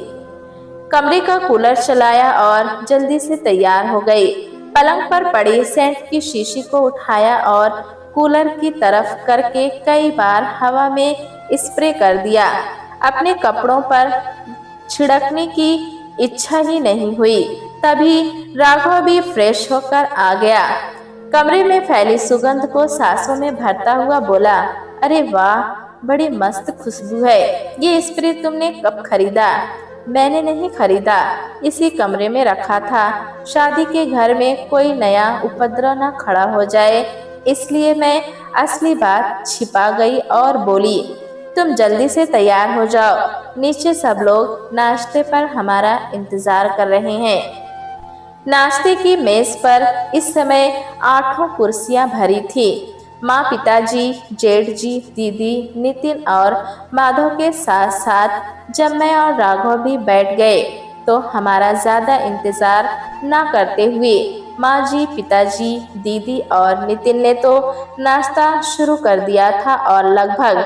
कमरे का कूलर चलाया और जल्दी से तैयार हो गई। पलंग पर पड़ी सेंट की शीशी को उठाया और कूलर की तरफ करके कई बार हवा में स्प्रे कर दिया। अपने कपड़ों पर छिड़कने की इच्छा ही नहीं हुई। तभी राघव भी फ्रेश होकर आ गया। कमरे में फैली सुगंध को सांसों में भरता हुआ बोला, अरे वाह, बड़ी मस्त खुशबू है। ये स्प्रे तुमने कब खरीदा? मैंने नहीं खरीदा, इसी कमरे में रखा था। शादी के घर में कोई नया उपद्रव न खड़ा हो जाए, इसलिए मैं असली बात छिपा गई और बोली, तुम जल्दी से तैयार हो जाओ, नीचे सब लोग नाश्ते पर हमारा इंतजार कर रहे हैं। नाश्ते की मेज पर इस समय 8 कुर्सियां भरी थी। माँ, पिताजी, जेठ जी, दीदी, नितिन और माधव के साथ साथ जब मैं और राघव भी बैठ गए तो हमारा ज़्यादा इंतज़ार न करते हुए माँ जी, पिताजी, दीदी और नितिन ने तो नाश्ता शुरू कर दिया था और लगभग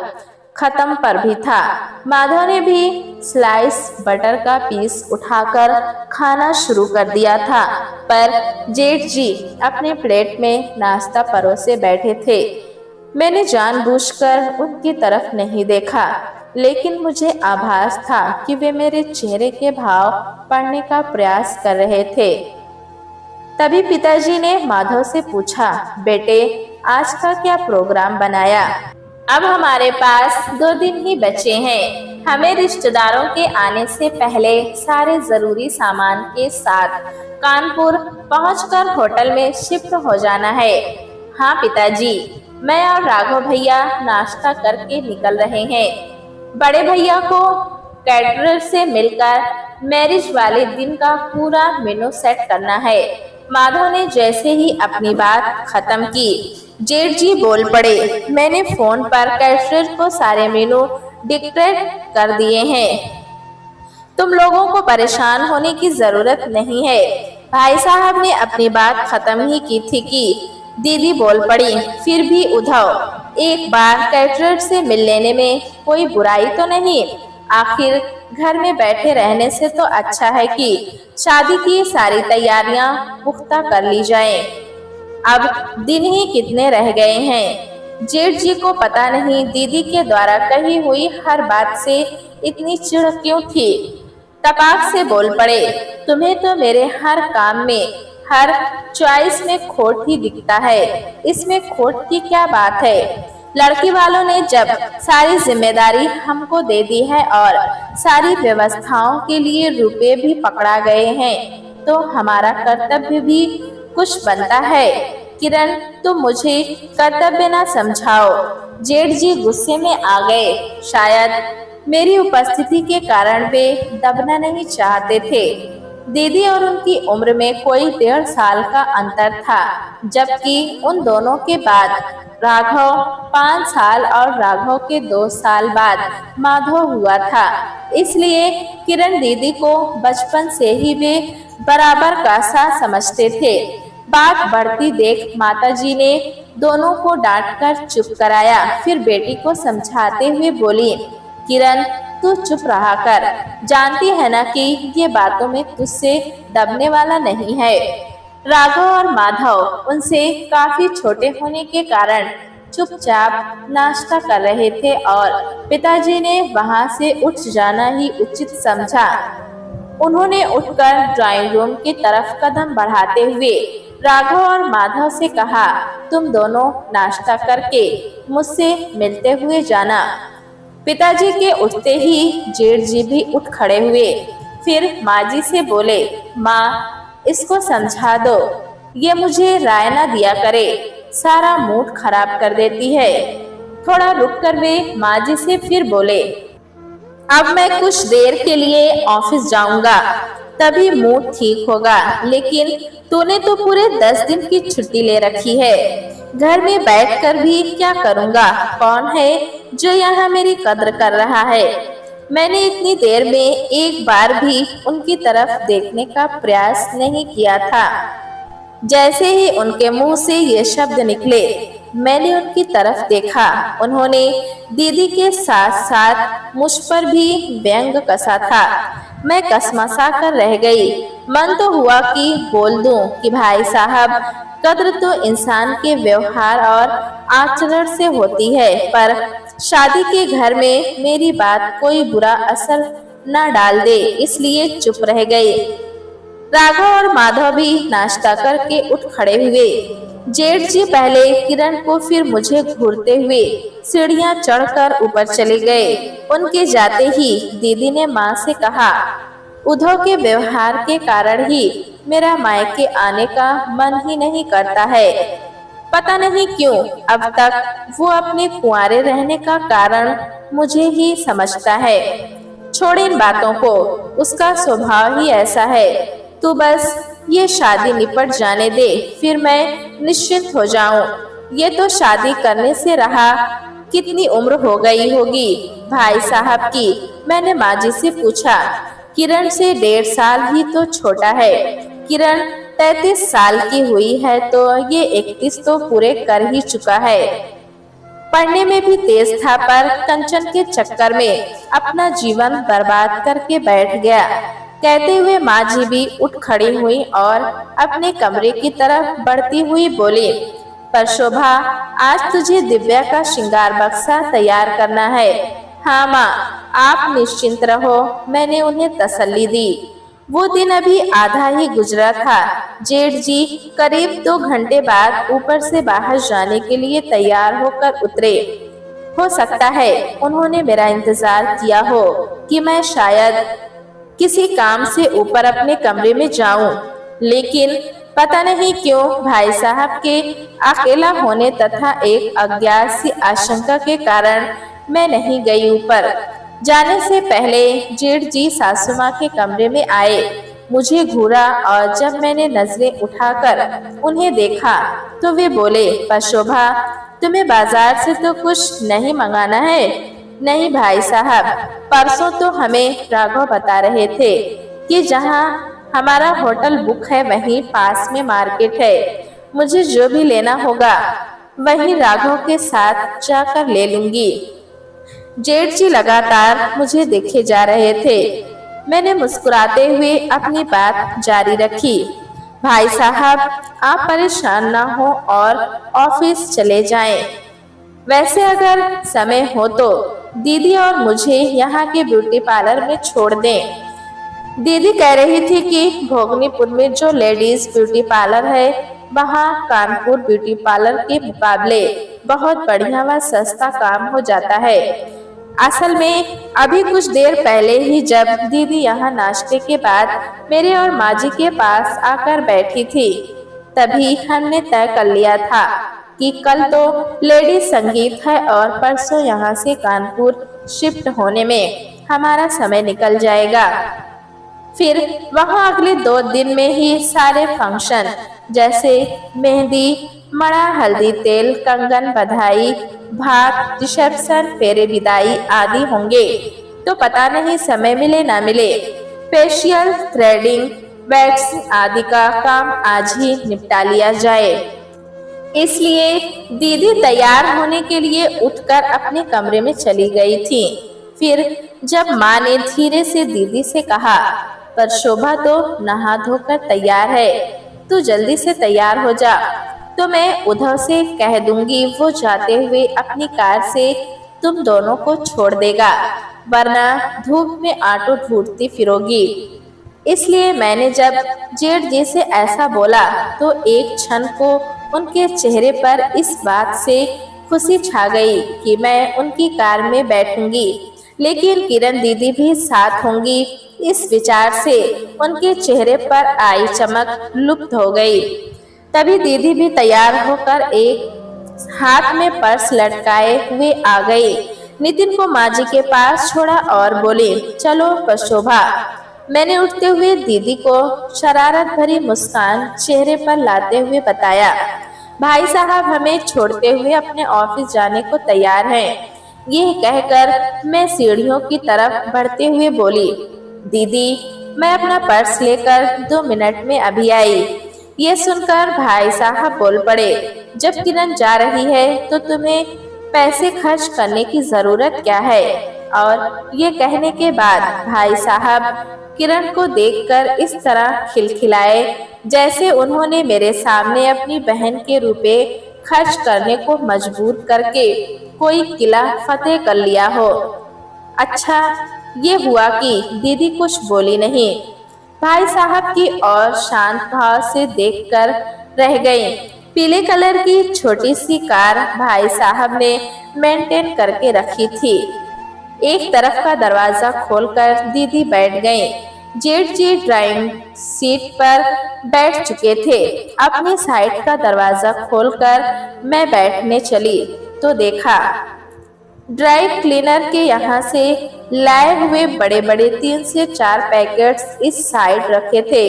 खत्म पर भी था। माधव ने भी स्लाइस बटर का पीस उठाकर खाना शुरू कर दिया था, पर जेठ जी अपने प्लेट में नाश्ता परोसे बैठे थे। मैंने जानबूझकर उनकी तरफ नहीं देखा, लेकिन मुझे आभास था कि वे मेरे चेहरे के भाव पढ़ने का प्रयास कर रहे थे। तभी पिताजी ने माधव से पूछा, बेटे, आज का क्या प्रोग्राम बनाया? अब हमारे पास 2 दिन ही बचे हैं। हमें रिश्तेदारों के आने से पहले सारे जरूरी सामान के साथ कानपुर पहुंचकर होटल में शिफ्ट हो जाना है। हाँ पिताजी, मैं और राघव भैया नाश्ता करके निकल रहे हैं। बड़े भैया को कैटरर से मिलकर मैरिज वाले दिन का पूरा मेनू सेट करना है। माधव ने जैसे ही अपनी बात खत्म की, जेठ जी बोल पड़े, मैंने फोन पर कैटरर को सारे मेनू डिक्टेट कर दिए हैं, तुम लोगों को परेशान होने की जरूरत नहीं है। भाई साहब ने अपनी बात खत्म ही की थी कि दीदी बोल पड़ी, फिर भी उद्धव, एक बार कैटरर से मिल लेने में कोई बुराई तो नहीं। आखिर घर में बैठे रहने से तो अच्छा है कि शादी की सारी तैयारियां पुख्ता कर ली जाएं। अब दिन ही कितने रह गए हैं। जेठ जी को पता नहीं दीदी के द्वारा कही हुई हर बात से इतनी चिढ़ क्यों थी। तपाक से बोल पड़े, तुम्हें तो मेरे हर काम में, हर चॉइस में खोट ही दिखता है, इसमें खोट की क्या बात है? लड़की वालों ने जब सारी जिम्मेदारी हमको दे दी है और सारी व्यवस्थाओं के लिए रुपए भी पकड़ा गए हैं, तो हमारा कर्तव्य भी कुछ बनता है। किरण, तुम मुझे कर्तव्य ना समझाओ। जेठ जी गुस्से में आ गए। शायद मेरी उपस्थिति के कारण वे दबना नहीं चाहते थे। दीदी और उनकी उम्र में कोई 1.5 साल का अंतर था, जबकि उन दोनों के बाद राघव 5 साल और राघव के 2 साल बाद माधव हुआ था। इसलिए किरण दीदी को बचपन से ही वे बराबर का सा समझते थे। बात बढ़ती देख माताजी ने दोनों को डांटकर चुप कराया। फिर बेटी को समझाते हुए बोली, किरण, तू चुप रहा कर। जानती है ना कि ये बातों में तुझसे दबने वाला नहीं है। राघव और माधव उनसे काफी छोटे होने के कारण चुपचाप नाश्ता कर रहे थे और पिताजी ने वहां से उठ जाना ही उचित समझा। उन्होंने उठकर ड्राइंग रूम की तरफ कदम बढ़ाते हुए राघव और माधव से कहा, तुम दोनों नाश्ता करके मुझसे मिलते हुए जाना। पिताजी के उठते ही जेठ जी भी उठ खड़े हुए। फिर माँ जी से बोले, माँ, इसको समझा दो, ये मुझे राय ना दिया करे, सारा मूड खराब कर देती है। थोड़ा रुक कर वे माँ जी से फिर बोले, अब मैं कुछ देर के लिए ऑफिस जाऊंगा, तभी मूड ठीक होगा। लेकिन तूने तो पूरे 10 दिन की छुट्टी ले रखी है। घर में बैठकर भी क्या करूंगा? कौन है जो यहाँ मेरी कद्र कर रहा है? मैंने इतनी देर में एक बार भी उनकी तरफ देखने का प्रयास नहीं किया था। जैसे ही उनके मुंह से ये शब्द निकले, मैंने उनकी तरफ देखा। उन्होंने दीदी के साथ साथ मुझ पर भी व्यंग कसा था। मैं कसमसा कर रह गई। मन तो हुआ कि बोल दूं कि भाई साहब, कद्र तो इंसान के व्यवहार और आचरण से होती है, पर शादी के घर में मेरी बात कोई बुरा असर न डाल दे, इसलिए चुप रह गई। राघव और माधव भी नाश्ता करके उठ खड़े हुए। जेठ जी पहले किरण को फिर मुझे घूरते हुए सीढ़ियां चढ़कर ऊपर चले गए। उनके जाते ही दीदी ने माँ से कहा, उद्धव के व्यवहार के कारण ही मेरा मायके आने का मन ही नहीं करता है। पता नहीं क्यों अब तक वो अपने कुंवारे रहने का कारण मुझे ही समझता है। छोड़ इन बातों को, उसका स्वभाव ही ऐसा है। तू बस ये शादी निपट जाने दे, फिर मैं निश्चिंत हो जाऊं। ये तो शादी करने से रहा कितनी उम्र हो गई होगी भाई साहब की? मैंने माँ जी से पूछा। किरण से 1.5 साल ही तो छोटा है। किरण 33 साल की हुई है तो ये 31 तो पूरे कर ही चुका है। पढ़ने में भी तेज था, पर कंचन के चक्कर में अपना जीवन बर्बाद करके बैठ गया। कहते हुए माँ जी भी उठ खड़ी हुई और अपने कमरे की तरफ बढ़ती हुई बोली, पर शोभा, आज तुझे दिव्या का श्रृंगार बक्सा तैयार करना है। हाँ माँ, आप निश्चिंत रहो, मैंने उन्हें तसल्ली दी। वो दिन अभी आधा ही गुजरा था। जेठ जी करीब 2 घंटे बाद ऊपर से बाहर जाने के लिए तैयार होकर उतरे। हो सकता है उन्होंने मेरा इंतजार किया हो कि मैं शायद किसी काम से ऊपर अपने कमरे में जाऊं, लेकिन पता नहीं क्यों भाई साहब के अकेला होने तथा एक अज्ञात सी आशंका के कारण मैं नहीं गई ऊपर। जाने से पहले जेठ जी सासू माँ के कमरे में आए, मुझे घूरा और जब मैंने नजरें उठाकर उन्हें देखा तो वे बोले, पर शोभा, तुम्हें बाजार से तो कुछ नहीं मंगाना है? नहीं भाई साहब, परसों तो हमें राघव बता रहे थे कि जहाँ हमारा होटल बुक है वहीं पास में मार्केट है। मुझे जो भी लेना होगा वहीं राघव के साथ जाकर ले लूंगी। जेठ जी लगातार मुझे देखे जा रहे थे। मैंने मुस्कुराते हुए अपनी बात जारी रखी। भाई साहब, आप परेशान ना हो और ऑफिस चले जाएं। वैसे अगर समय हो तो दीदी और मुझे यहाँ के ब्यूटी पार्लर में छोड़ दें। दीदी कह रही थी कि भोगनीपुर में जो लेडीज ब्यूटी पार्लर है वहाँ कानपुर ब्यूटी पार्लर के मुकाबले बहुत बढ़िया व सस्ता काम हो जाता है। असल में अभी कुछ देर पहले ही जब दीदी यहाँ नाश्ते के बाद मेरे और माँ जी के पास आकर बैठी थी, तभी हमने तय कर लिया था कि कल तो लेडीज संगीत है और परसों यहाँ से कानपुर शिफ्ट होने में हमारा समय निकल जाएगा। फिर वहाँ अगले 2 दिन में ही सारे फंक्शन जैसे मेहंदी, मड़ा, हल्दी, तेल, कंगन, बधाई, भात, रिसेप्शन, फेरे विदाई आदि होंगे। तो पता नहीं समय मिले ना मिले। फेशियल, थ्रेडिंग, वैक्सिंग आदि का काम आज ही निपटा लिया जाए। इसलिए दीदी तैयार होने के लिए उठकर अपने कमरे में चली गई थी। फिर जब माँ ने धीरे से दीदी से कहा, पर शोभा तो नहा धोकर तैयार है, तू जल्दी से तैयार हो जा, तो मैं उधर से कह दूंगी वो जाते हुए अपनी कार से तुम दोनों को छोड़ देगा, वरना धूप में ऑटो ढूंढती फिरोगी। इसलिए मैंने जब जेठ जी से ऐसा बोला तो एक क्षण को उनके चेहरे पर इस बात से खुशी छा गई कि मैं उनकी कार में बैठूंगी, लेकिन किरण दीदी भी साथ होंगी। इस विचार से उनके चेहरे पर आई चमक लुप्त हो गई। तभी दीदी भी तैयार होकर एक हाथ में पर्स लटकाए हुए आ गई। नितिन को माँ जी के पास छोड़ा और बोली, चलो शोभा। मैंने उठते हुए दीदी को शरारत भरी मुस्कान चेहरे पर लाते हुए बताया, भाई साहब हमें छोड़ते हुए अपने ऑफिस जाने को तैयार हैं। यह कहकर मैं सीढ़ियों की तरफ बढ़ते हुए बोली, दीदी मैं अपना पर्स लेकर 2 मिनट में अभी आई। ये सुनकर भाई साहब बोल पड़े, जब किरण जा रही है तो तुम्हें पैसे खर्च करने की जरूरत क्या है। और ये कहने के बाद भाई साहब किरण को देखकर इस तरह खिलखिलाए जैसे उन्होंने मेरे सामने अपनी बहन के रुपए खर्च करने को मजबूर करके कोई किला फतेह कर लिया हो। अच्छा ये हुआ कि दीदी कुछ बोली नहीं, भाई साहब की और शांत भाव से देखकर रह गई। पीले कलर की छोटी सी कार भाई साहब ने मेंटेन करके रखी थी। एक तरफ का दरवाजा खोलकर दीदी बैठ गई। जेठ जी ड्राइविंग सीट पर बैठ चुके थे। अपनी साइड का दरवाजा खोलकर मैं बैठने चली तो देखा ड्राई क्लीनर के यहाँ से लाए हुए बड़े बड़े 3 से 4 पैकेट्स इस साइड रखे थे।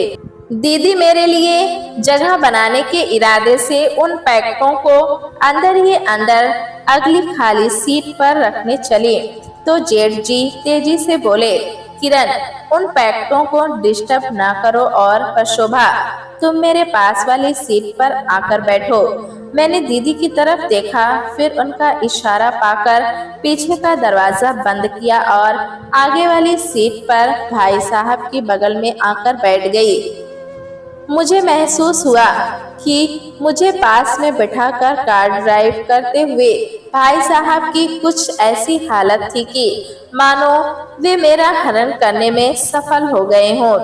दीदी मेरे लिए जगह बनाने के इरादे से उन पैकेटों को अंदर ही अंदर अगली खाली सीट पर रखने चली तो जेठ जी तेजी से बोले, किरण उन पैकेटों को डिस्टर्ब ना करो और शोभा तुम मेरे पास वाली सीट पर आकर बैठो। मैंने दीदी की तरफ देखा, फिर उनका इशारा पाकर पीछे का दरवाजा बंद किया और आगे वाली सीट पर भाई साहब के बगल में आकर बैठ गई। मुझे महसूस हुआ कि मुझे पास में बिठाकर कार ड्राइव करते हुए भाई साहब की कुछ ऐसी हालत थी कि मानो वे मेरा हरण करने में सफल हो गए हों।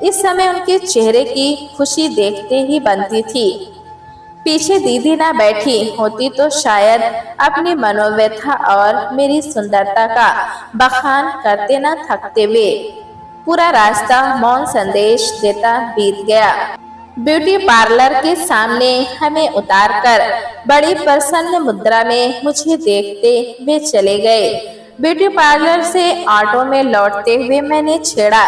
इस समय उनके चेहरे की खुशी देखते ही बनती थी। पीछे दीदी ना बैठी होती तो शायद अपनी मनोव्यथा और मेरी सुंदरता का बखान करते न थकते वे। पूरा रास्ता मौन संदेश देता बीत गया। ब्यूटी पार्लर के सामने हमें उतारकर बड़ी प्रसन्न मुद्रा में मुझे देखते वे चले गए। ब्यूटी पार्लर से ऑटो में लौटते हुए मैंने छेड़ा,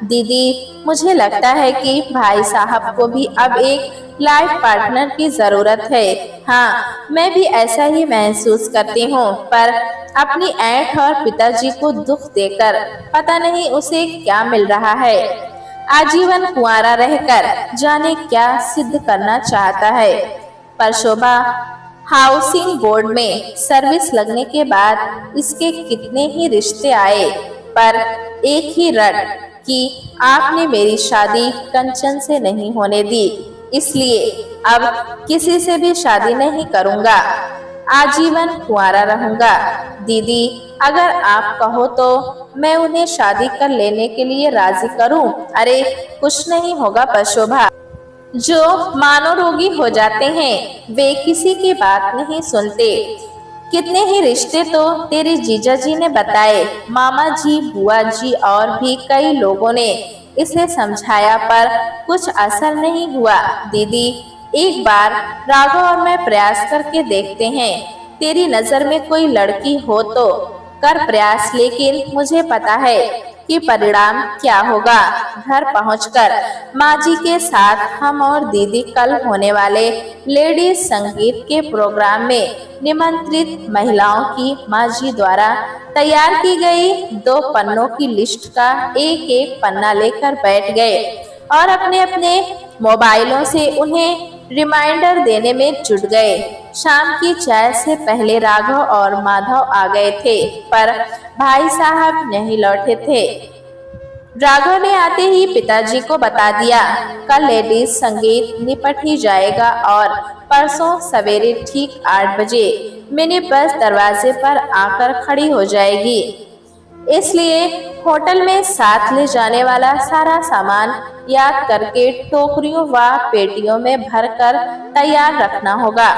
दीदी मुझे लगता है कि भाई साहब को भी अब एक लाइफ पार्टनर की जरूरत है। हाँ मैं भी ऐसा ही महसूस करती हूँ, पर अपनी ऐंठ और पिताजी को दुख देकर पता नहीं उसे क्या मिल रहा है। आजीवन कुंवारा रहकर जाने क्या सिद्ध करना चाहता है। पर शोभा हाउसिंग बोर्ड में सर्विस लगने के बाद इसके कितने ही रिश्ते आए, पर एक ही रट कि आपने मेरी शादी कंचन से नहीं होने दी, इसलिए अब किसी से भी शादी नहीं करूंगा, आजीवन कुंवारा रहूंगा। दीदी अगर आप कहो तो मैं उन्हें शादी कर लेने के लिए राजी करूं। अरे कुछ नहीं होगा पर शोभा, जो मनोरोगी हो जाते हैं वे किसी की बात नहीं सुनते। कितने ही रिश्ते तो तेरे जीजा जी ने बताए, मामा जी, बुआ जी और भी कई लोगों ने इसे समझाया पर कुछ असर नहीं हुआ। दीदी, एक बार राघव और मैं प्रयास करके देखते हैं। तेरी नजर में कोई लड़की हो तो कर प्रयास, लेकिन मुझे पता है कि परिणाम क्या होगा। घर पहुंचकर माँ जी के साथ हम और दीदी कल होने वाले लेडीज संगीत के प्रोग्राम में निमंत्रित महिलाओं की माँ जी द्वारा तैयार की गई 2 पन्नों की लिस्ट का एक एक पन्ना लेकर बैठ गए और अपने अपने मोबाइलों से उन्हें रिमाइंडर देने में जुट गए। शाम की चाय से पहले राघव और माधव आ गए थे, पर भाई साहब नहीं लौटे थे। राघव ने आते ही पिताजी को बता दिया, कल लेडीज संगीत निपट ही जाएगा और परसों सवेरे ठीक 8 बजे मिनी बस दरवाजे पर आकर खड़ी हो जाएगी। इसलिए होटल में साथ ले जाने वाला सारा सामान याद करके टोकरियों व पेटियों में भरकर तैयार रखना होगा।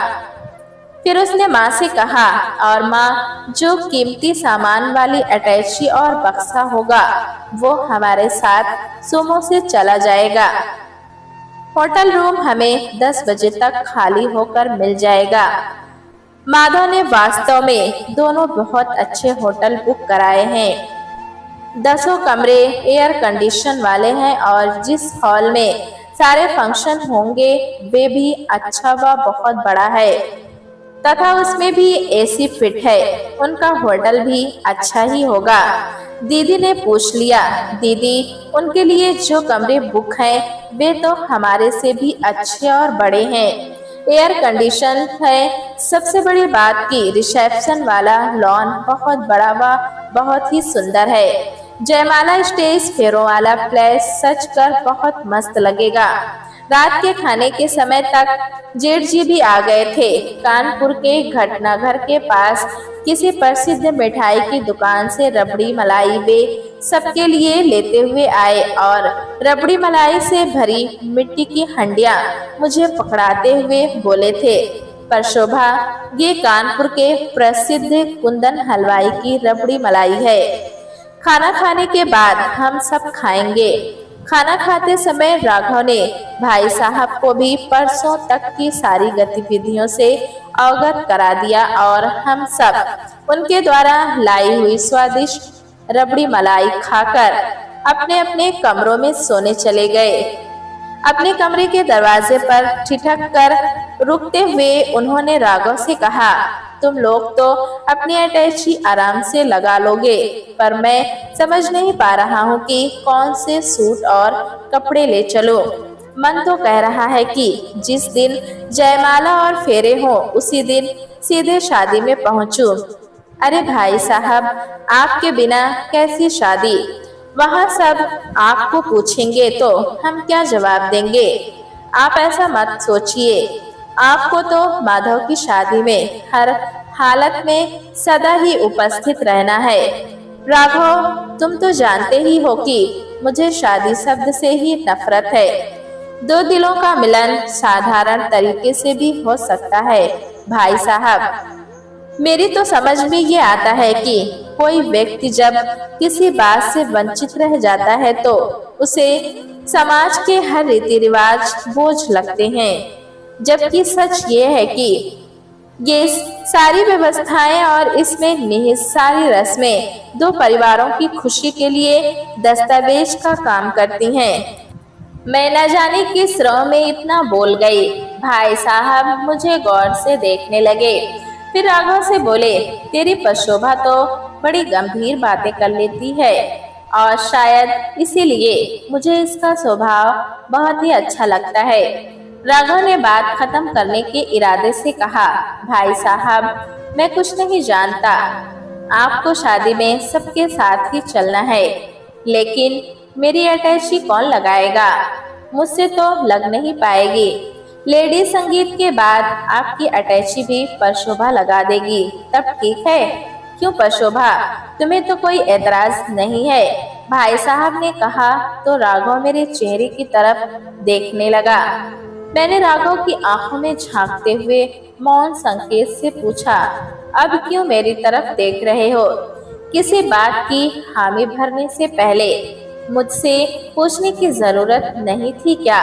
फिर उसने माँ से कहा, और माँ, जो कीमती सामान वाली अटैची और बक्सा होगा वो हमारे साथ सुमो से चला जाएगा। होटल रूम हमें 10 बजे तक खाली होकर मिल जाएगा। माधव ने वास्तव में दोनों बहुत अच्छे होटल बुक कराए हैं। 10 कमरे एयर कंडीशन वाले हैं और जिस हॉल में सारे फंक्शन होंगे वे भी अच्छा व बहुत बड़ा है तथा उसमें भी एसी फिट है। उनका होटल भी अच्छा ही होगा। दीदी ने पूछ लिया, दीदी, उनके लिए जो कमरे बुक हैं वे तो हमारे से भी अच्छे और बड़े हैं, एयर कंडीशन है। सबसे बड़ी बात की रिसेप्शन वाला लॉन बहुत बड़ा व बहुत ही सुंदर है। जयमाला स्टेज फेरों वाला प्लेस सच कर बहुत मस्त लगेगा। रात के खाने के समय तक जेठ जी भी आ गए थे। कानपुर के घटनाघर के पास किसी प्रसिद्ध मिठाई की दुकान से रबड़ी मलाई वे सबके लिए लेते हुए आए और रबड़ी मलाई से भरी मिट्टी की हंडियां मुझे पकड़ाते हुए बोले थे, पर शोभा, ये कानपुर के प्रसिद्ध कुंदन हलवाई की रबड़ी मलाई है। खाना खाने के बाद हम सब खाएंगे। खाना खाते समय राघव ने भाई साहब को भी परसों तक की सारी गतिविधियों से अवगत करा दिया और हम सब उनके द्वारा लाई हुई स्वादिष्ट रबड़ी मलाई खाकर अपने अपने कमरों में सोने चले गए। अपने कमरे के दरवाजे पर ठिठक कर रुकते हुए उन्होंने राघव से कहा, तुम लोग तो अपनी अटैची आराम से लगा लोगे, पर मैं समझ नहीं पा रहा हूँ कि कौन से सूट और कपड़े ले चलो। मन तो कह रहा है कि जिस दिन जयमाला और फेरे हो उसी दिन सीधे शादी में पहुँचूं। अरे भाई साहब, आपके बिना कैसी शादी? वहाँ सब आपको पूछेंगे तो हम क्या जवाब देंगे? आप ऐसा मत सोचिए। आपको तो माधव की शादी में हर हालत में सदा ही उपस्थित रहना है। राघव, तुम तो जानते ही हो कि मुझे शादी शब्द से ही नफरत है। 2 दिलों का मिलन साधारण तरीके से भी हो सकता है। भाई साहब, मेरी तो समझ में ये आता है कि कोई व्यक्ति जब किसी बात से वंचित रह जाता है तो उसे समाज के हर रीति रिवाज बोझ लगते हैं, जबकि सच ये है कि ये सारी व्यवस्थाएं और इसमें निहित सारी रस्में 2 परिवारों की खुशी के लिए दस्तावेज का काम करती हैं। मैं न जाने किस रौ में इतना बोल गई। भाई साहब मुझे गौर से देखने लगे, फिर राघव से बोले, तेरी पशोभा तो बड़ी गंभीर बातें कर लेती है और शायद इसीलिए मुझे इसका स्वभाव बहुत ही अच्छा लगता है। राघव ने बात खत्म करने के इरादे से कहा, भाई साहब, मैं कुछ नहीं जानता। आपको शादी में सबके साथ ही चलना है, लेकिन मेरी अटैची कौन लगाएगा? मुझसे तो लग नहीं पाएगी। लेडी संगीत के बाद आपकी अटैची भी परशोभा लगा देगी, तब ठीक है। क्यों परशोभा, तुम्हें तो कोई एतराज नहीं है? भाई साहब ने कहा तो राघव मेरे चेहरे की तरफ देखने लगा। मैंने राघव की आंखों में झांकते हुए मौन संकेत से पूछा, अब क्यों मेरी तरफ देख रहे हो? किसी बात की हामी भरने से पहले मुझसे पूछने की जरूरत नहीं थी क्या?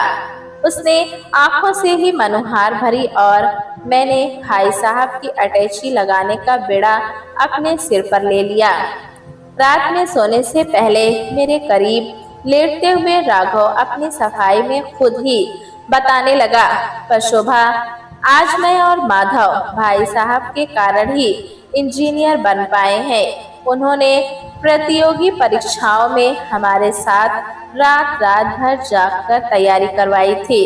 उसने आंखों से ही मनोहार भरी और मैंने भाई साहब की अटैची लगाने का बेड़ा अपने सिर पर ले लिया। रात में सोने से पहले मेरे करीब लेटते हुए राघव अपनी सफाई में खुद ही बताने लगा, पर शोभा, आज मैं और माधव भाई साहब के कारण ही इंजीनियर बन पाए हैं। उन्होंने प्रतियोगी परीक्षाओं में हमारे साथ रात रात भर जागकर तैयारी करवाई थी,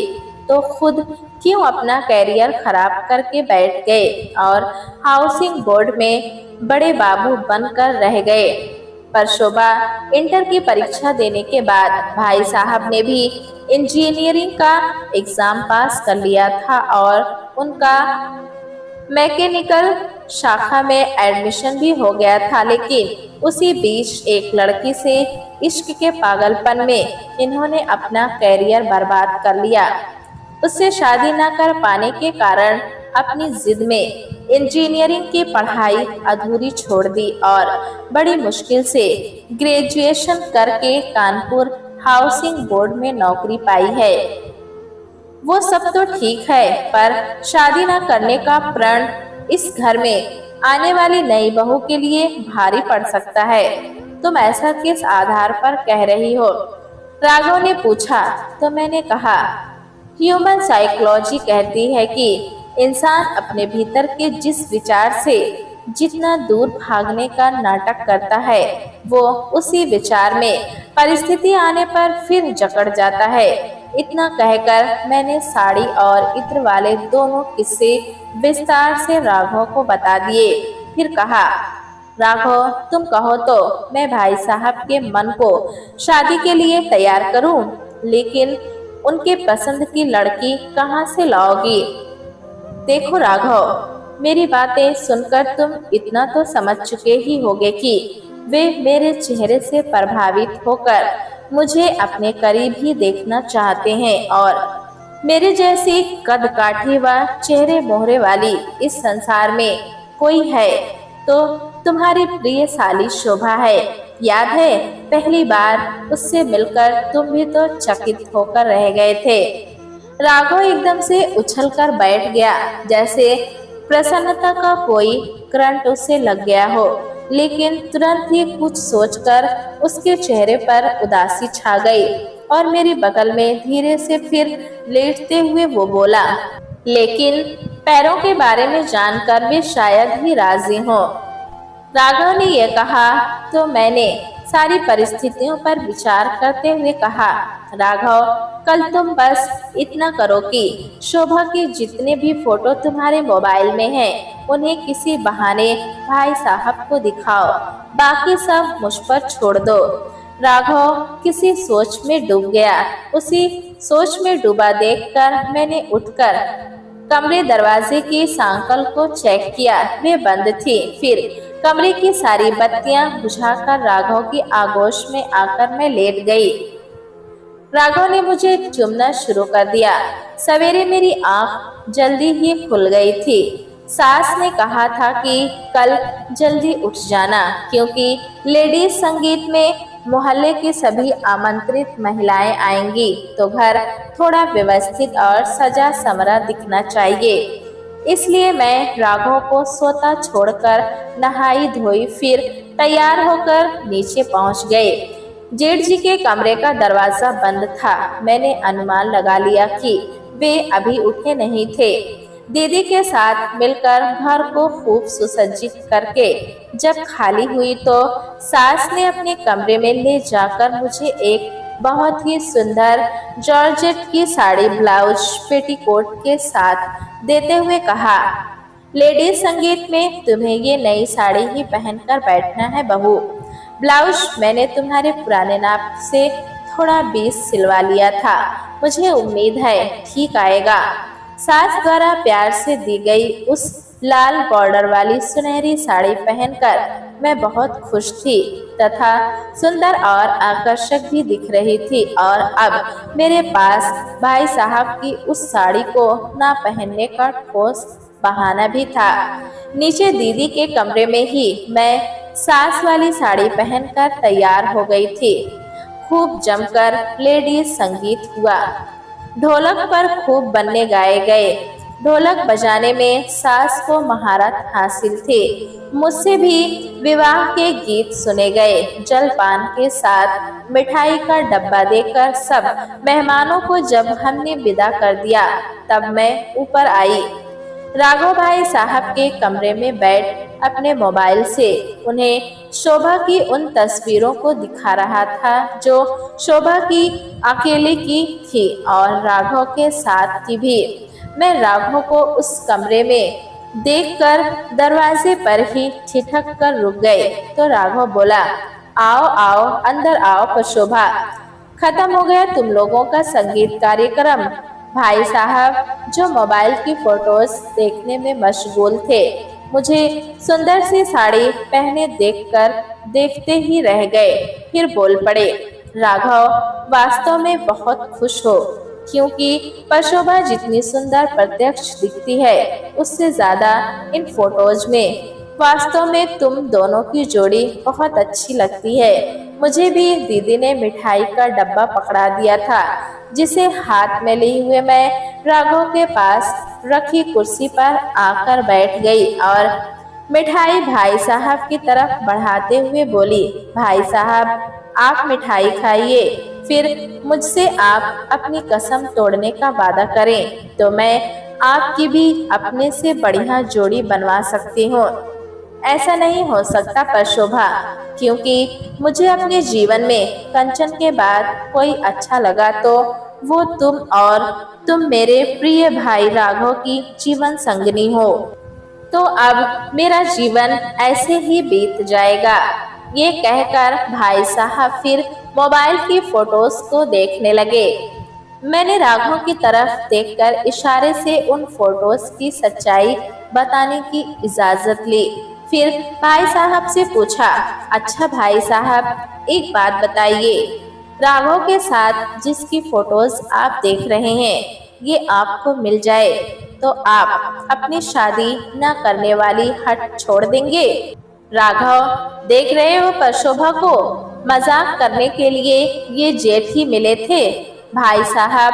तो खुद क्यों अपना कैरियर खराब करके बैठ गए और हाउसिंग बोर्ड में बड़े बाबू बनकर रह गए। पर शोभा, इंटर की परीक्षा देने के बाद भाई साहब ने भी इंजीनियरिंग का एग्जाम पास कर लिया था और उनका मैकेनिकल शाखा में एडमिशन भी हो गया था, लेकिन उसी बीच एक लड़की से इश्क के पागलपन में इन्होंने अपना कैरियर बर्बाद कर लिया। उससे शादी न कर पाने के कारण अपनी जिद में इंजीनियरिंग की पढ़ाई अधूरी छोड़ दी और बड़ी मुश्किल से ग्रेजुएशन करके कानपुर हाउसिंग बोर्ड में नौकरी पाई है। वो सब तो ठीक है, पर शादी न करने का प्रण इस घर में आने वाली नई बहू के लिए भारी पड़ सकता है। तुम ऐसा किस आधार पर कह रही हो? राघव ने पूछा तो मैंने कहा, ह्यूमन साइकोलॉजी कहती है कि इंसान अपने भीतर के जिस विचार से जितना दूर भागने का नाटक करता है, वो उसी विचार में परिस्थिति आने पर फिर जकड़ जाता है। इतना कहकर मैंने साड़ी और इत्र वाले दोनों किस्से विस्तार से राघव को बता दिए। फिर कहा, राघव, तुम कहो तो मैं भाई साहब के मन को शादी के लिए तैयार करूं, लेकिन उनके पसंद की लड़की कहाँ से लाओगी? देखो राघव, मेरी बातें सुनकर तुम इतना तो समझ चुके ही होगे कि वे मेरे चेहरे से प्रभावित होकर मुझे अपने करीब ही देखना चाहते हैं और मेरे जैसी कद काठी व चेहरे मोहरे वाली इस संसार में कोई है तो तुम्हारी प्रिय साली शोभा है। याद है, पहली बार उससे मिलकर तुम भी तो चकित होकर रह गए थे। राघव एकदम से उछलकर बैठ गया, जैसे प्रसन्नता का कोई करंट उसे लग गया हो, लेकिन तुरंत ही कुछ सोचकर उसके चेहरे पर उदासी छा गई और मेरी बगल में धीरे से फिर लेटते हुए वो बोला, लेकिन पैरों के बारे में जानकर वे शायद ही राजी हो। राघव ने यह कहा तो मैंने सारी परिस्थितियों पर विचार करते हुए कहा, राघव, कल तुम बस इतना करो कि शोभा के जितने भी फोटो तुम्हारे मोबाइल में हैं, उन्हें किसी बहाने भाई साहब को दिखाओ, बाकी सब मुझ पर छोड़ दो। राघव किसी सोच में डूब गया। उसी सोच में डूबा देखकर मैंने उठकर कमरे दरवाजे की सांकल को चेक किया, वे बंद थी। फिर कमरे की सारी बत्तियां बुझाकर राघव की आगोश में आकर मैं लेट गई। राघव ने मुझे चूमना शुरू कर दिया। सवेरे मेरी आंख जल्दी ही खुल गई थी। सास ने कहा था कि कल जल्दी उठ जाना, क्योंकि लेडीज संगीत में मोहल्ले की सभी आमंत्रित महिलाएं आएंगी, तो घर थोड़ा व्यवस्थित और सजा संवरा दिखना चाहिए। इसलिए मैं राघव को सोता छोड़कर नहाई धोई फिर तैयार होकर नीचे पहुंच गए। जेठ जी के कमरे का दरवाजा बंद था। मैंने अनुमान लगा लिया कि वे अभी उठे नहीं थे। दीदी के साथ मिलकर घर को खूब सुसज्जित करके जब खाली हुई तो सास ने अपने कमरे में ले जाकर मुझे एक बहुत ही सुंदर जॉर्जेट की साड़ी ब्लाउज पेटीकोट के साथ देते हुए कहा, लेडीज संगीत में तुम्हें ये नई साड़ी ही पहनकर बैठना है बहू। ब्लाउज मैंने तुम्हारे पुराने नाप से थोड़ा 20 सिलवा लिया था, मुझे उम्मीद है ठीक आएगा। सास द्वारा प्यार से दी गई उस लाल बॉर्डर वाली सुनहरी साड़ी पहनकर मैं बहुत खुश थी तथा सुंदर और आकर्षक भी दिख रही थी और अब मेरे पास भाई साहब की उस साड़ी को ना पहनने का ठोस बहाना भी था। नीचे दीदी के कमरे में ही मैं सास वाली साड़ी पहनकर तैयार हो गई थी। खूब जमकर लेडीज संगीत हुआ। ढोलक पर खूब बन्ने गाए गए। ढोलक बजाने में सास को महारत हासिल थी। मुझसे भी विवाह के गीत सुने गए। जलपान के साथ मिठाई का डब्बा देकर सब मेहमानों को जब हमने विदा कर दिया तब मैं ऊपर आई। राघव भाई साहब के कमरे में बैठ अपने मोबाइल से उन्हें शोभा की उन तस्वीरों को दिखा रहा था जो शोभा की अकेले की थी और राघव के साथ की भी। मैं राघव को उस कमरे में देखकर दरवाजे पर ही ठिठक कर रुक गए तो राघव बोला, आओ आओ अंदर आओ शोभा, खत्म हो गया तुम लोगों का संगीत कार्यक्रम। भाई साहब जो मोबाइल की फोटोज देखने में मशगूल थे मुझे सुंदर सी साड़ी पहने देखकर देखते ही रह गए। फिर बोल पड़े, राघव वास्तव में बहुत खुश हो क्योंकि परशोभा जितनी सुंदर प्रत्यक्ष दिखती है उससे ज्यादा इन फोटोज में वास्तव में तुम दोनों की जोड़ी बहुत अच्छी लगती है। मुझे भी दीदी ने मिठाई का डब्बा पकड़ा दिया था जिसे हाथ में लिए हुए मैं राघव के पास रखी कुर्सी पर आकर बैठ गई और मिठाई भाई साहब की तरफ बढ़ाते हुए बोली, भाई साहब आप मिठाई खाइए, फिर मुझसे आप अपनी कसम तोड़ने का वादा करें तो मैं आपकी भी अपने से बढ़िया जोड़ी बनवा सकती हूँ। ऐसा नहीं हो सकता परशोभा, क्योंकि मुझे अपने जीवन में कंचन के बाद कोई अच्छा लगा तो वो तुम और तुम मेरे प्रिय भाई राघव की जीवन संगनी हो। तो अब मेरा जीवन ऐसे ही बीत जाएगा। ये कहकर भाई साहब फिर मोबाइल की फोटोज को देखने लगे। मैंने राघव की तरफ देखकर इशारे से उन फोटोज की सच्चाई बताने की इजाजत ली। फिर भाई साहब से पूछा, अच्छा भाई साहब एक बात बताइए, राघव के साथ जिसकी फोटोज आप देख रहे हैं ये आपको मिल जाए तो आप अपनी शादी न करने वाली हट छोड़ देंगे? राघव देख रहे हो परशोभा को, मजाक करने के लिए ये जेठ ही मिले थे। भाई साहब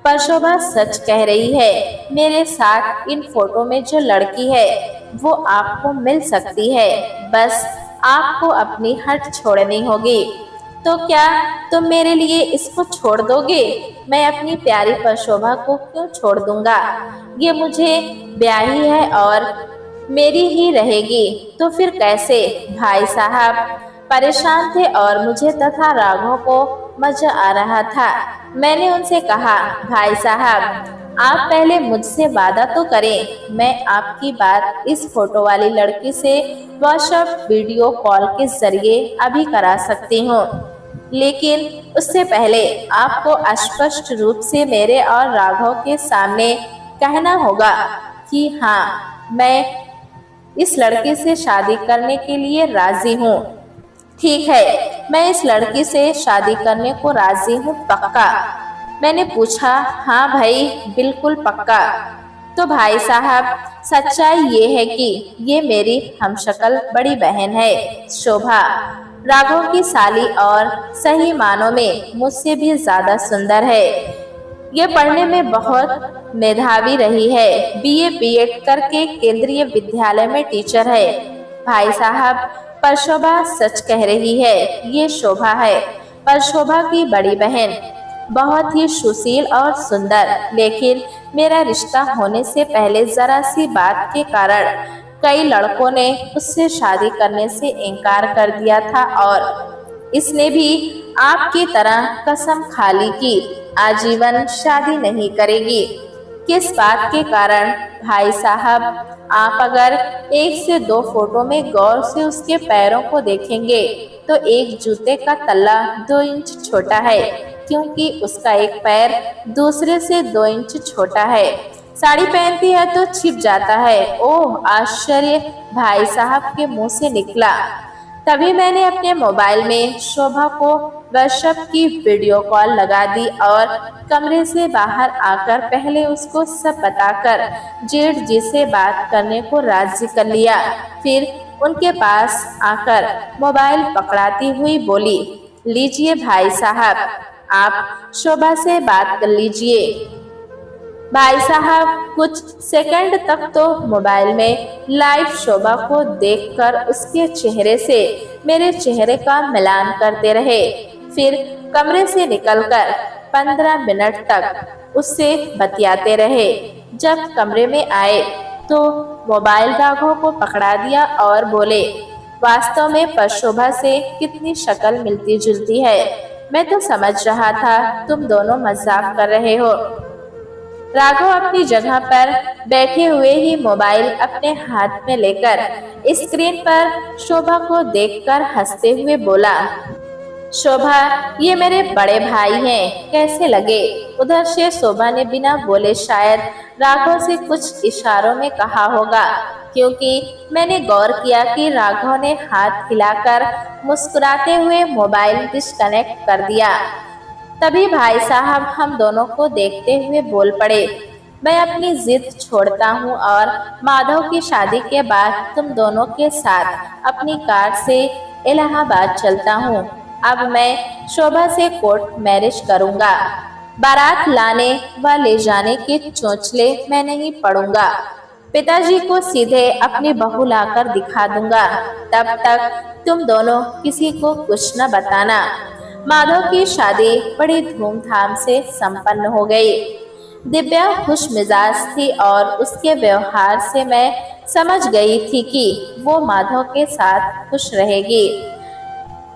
परशोभा सच कह रही है, मेरे साथ इन फोटो में जो लड़की है वो आपको मिल सकती है, बस आपको अपनी हट छोड़नी होगी। तो क्या तुम मेरे लिए इसको छोड़ दोगे? मैं अपनी प्यारी परशोभा को क्यों छोड़ दूंगा? ये मुझे ब्याही है और मेरी ही रहेगी। तो फिर कैसे? भाई साहब परेशान थे और मुझे तथा राघव को मजा आ रहा था। मैंने उनसे कहा, भाई साहब आप पहले मुझसे वादा तो करें, मैं आपकी बात इस फोटो वाली लड़की से व्हाट्सएप वीडियो कॉल के जरिए अभी करा सकती हूँ, लेकिन उससे पहले आपको स्पष्ट रूप से मेरे और राघव के सामने कहना होगा कि हाँ मैं इस लड़के से शादी करने के लिए राजी हूँ। ठीक है, मैं इस लड़की से शादी करने को राजी हूँ, पक्का? मैंने पूछा। हाँ भाई बिल्कुल पक्का। तो भाई साहब सच्चाई ये है कि ये मेरी हमशक्ल बड़ी बहन है शोभा, राघव की साली और सही मानों में मुझसे भी ज्यादा सुंदर है। ये पढ़ने में बहुत मेधावी रही है, बीए बीएड करके केंद्रीय विद्यालय में टीचर है। भाई साहब परशोभा सच कह रही है, ये शोभा है परशोभा की बड़ी बहन, बहुत ही सुशील और सुंदर, लेकिन मेरा रिश्ता होने से पहले जरा सी बात के कारण कई लड़कों ने उससे शादी करने से इनकार कर दिया था और इसने भी आपकी तरह कसम खा ली कि आजीवन शादी नहीं करेगी। किस बात के कारण? भाई साहब आप अगर एक से दो फोटो में गौर से उसके पैरों को देखेंगे तो एक जूते का तल्ला 2 इंच छोटा है, क्योंकि उसका एक पैर दूसरे से 2 इंच छोटा है। साड़ी पहनती है तो छिप जाता है। ओह आश्चर्य भाई साहब के मुंह से निकला। तभी मैंने अपने मोबाइल में शोभा को व्हाट्सएप की वीडियो कॉल लगा दी और कमरे से बाहर आकर पहले उसको सब बताकर जेठ जी से बात करने को राजी कर लिया। फिर उनके पास आकर मोबाइल पकड़ाती हुई बोली, लीजिए भाई साहब, आप शोभा से बात कर लीजिए। भाई साहब कुछ सेकंड तक तो मोबाइल में लाइव शोभा को देखकर उसके चेहरे से मेरे चेहरे का मिलान करते रहे। फिर कमरे से निकलकर 15 मिनट तक उससे बतियाते रहे। जब कमरे में आए तो मोबाइल राघव को पकड़ा दिया और बोले, वास्तव में पर शोभा से कितनी शक्ल मिलती जुलती है। मैं तो समझ रहा था तुम दोनों मजाक कर रहे हो। राघव अपनी जगह पर बैठे हुए ही मोबाइल अपने हाथ में लेकर स्क्रीन पर शोभा को देखकर हंसते हुए बोला, शोभा ये मेरे बड़े भाई हैं, कैसे लगे। उधर से शोभा ने बिना बोले शायद राघव से कुछ इशारों में कहा होगा, क्योंकि मैंने गौर किया कि राघव ने हाथ हिलाकर मुस्कुराते हुए मोबाइल डिस्कनेक्ट कर दिया। तभी भाई साहब हम दोनों को देखते हुए बोल पड़े, मैं अपनी जिद छोड़ता हूँ और माधव की शादी के बाद तुम दोनों के साथ अपनी कार से इलाहाबाद चलता हूँ। अब मैं शोभा से कोर्ट मैरिज करूँगा। बारात लाने व ले जाने के चोंचले मैं नहीं पड़ूंगा। पिताजी को सीधे अपनी बहू लाकर दिखा दूंगा। तब तक तुम दोनों किसी को कुछ न बताना। माधव की शादी बड़ी धूमधाम से संपन्न हो गई। दिव्या खुश मिजाज थी और उसके व्यवहार से मैं समझ गई थी कि वो माधव के साथ खुश रहेगी।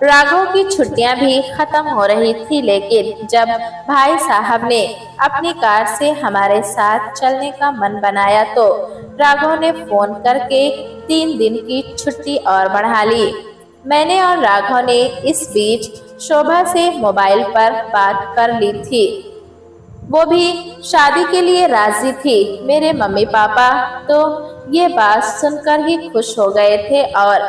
राघव की छुट्टियां भी खत्म हो रही थी, लेकिन जब भाई साहब ने अपनी कार से हमारे साथ चलने का मन बनाया तो राघव ने फोन करके 3 दिन की छुट्टी और बढ़ा ली। मैंने और राघव ने इस बीच शोभा से मोबाइल पर बात कर ली थी। वो भी शादी के लिए राजी थी। मेरे मम्मी पापा तो ये बात सुनकर ही खुश हो गए थे और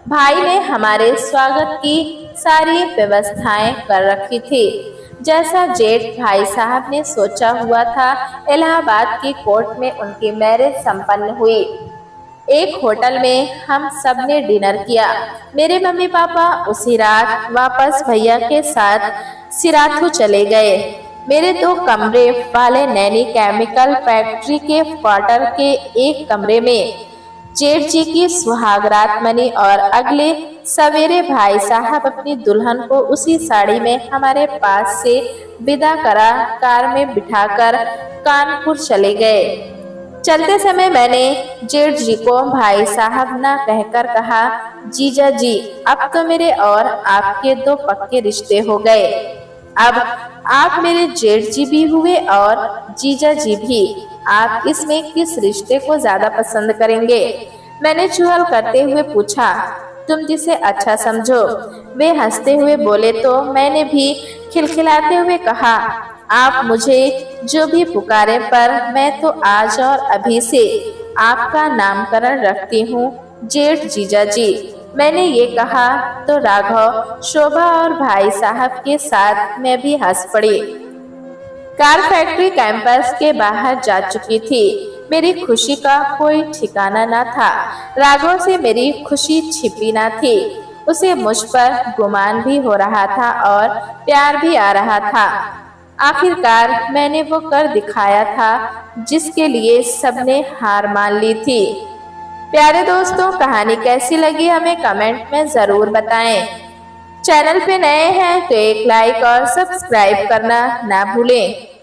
भाई ने हमारे स्वागत की सारी व्यवस्थाएं कर रखी थी। जैसा जेठ भाई साहब ने सोचा हुआ था, इलाहाबाद की कोर्ट में उनकी मैरिज संपन्न हुई। एक होटल में हम सब ने डिनर किया। मेरे मम्मी पापा उसी रात वापस भैया के साथ सिराथू चले गए। मेरे 2 कमरे वाले नैनी केमिकल फैक्ट्री के क्वार्टर के एक कमरे में जेठ जी की सुहागरात मनी और अगले सवेरे भाई साहब अपनी दुल्हन को उसी साड़ी में हमारे पास से विदा करा कार में बिठाकर कानपुर चले गए। चलते समय मैंने जेठ जी को भाई साहब ना कहकर कहा, जीजा जी अब तो मेरे और आपके 2 पक्के रिश्ते हो गए। अब आप मेरे जेठ जी भी हुए और जीजा जी भी। आप इसमें किस रिश्ते को ज्यादा पसंद करेंगे? मैंने चुहल करते हुए पूछा, तुम जिसे अच्छा समझो। वे हंसते हुए बोले तो मैंने भी खिलखिलाते हुए कहा, आप मुझे जो भी पुकारे, पर मैं तो आज और अभी से आपका नामकरण रखती हूँ जेठ जीजा जी। मैंने ये कहा तो राघव, शोभा और भाई साहब के साथ मैं भी हंस पड़ी। कार फैक्ट्री कैंपस के बाहर जा चुकी थी। मेरी खुशी का कोई ठिकाना न था। राघव से मेरी खुशी छिपी न थी। उसे मुझ पर गुमान भी हो रहा था और प्यार भी आ रहा था। आखिरकार मैंने वो कर दिखाया था जिसके लिए सबने हार मान ली थी। प्यारे दोस्तों, कहानी कैसी लगी हमें कमेंट में जरूर बताएं। चैनल पे नए हैं तो एक लाइक और सब्सक्राइब करना ना भूलें।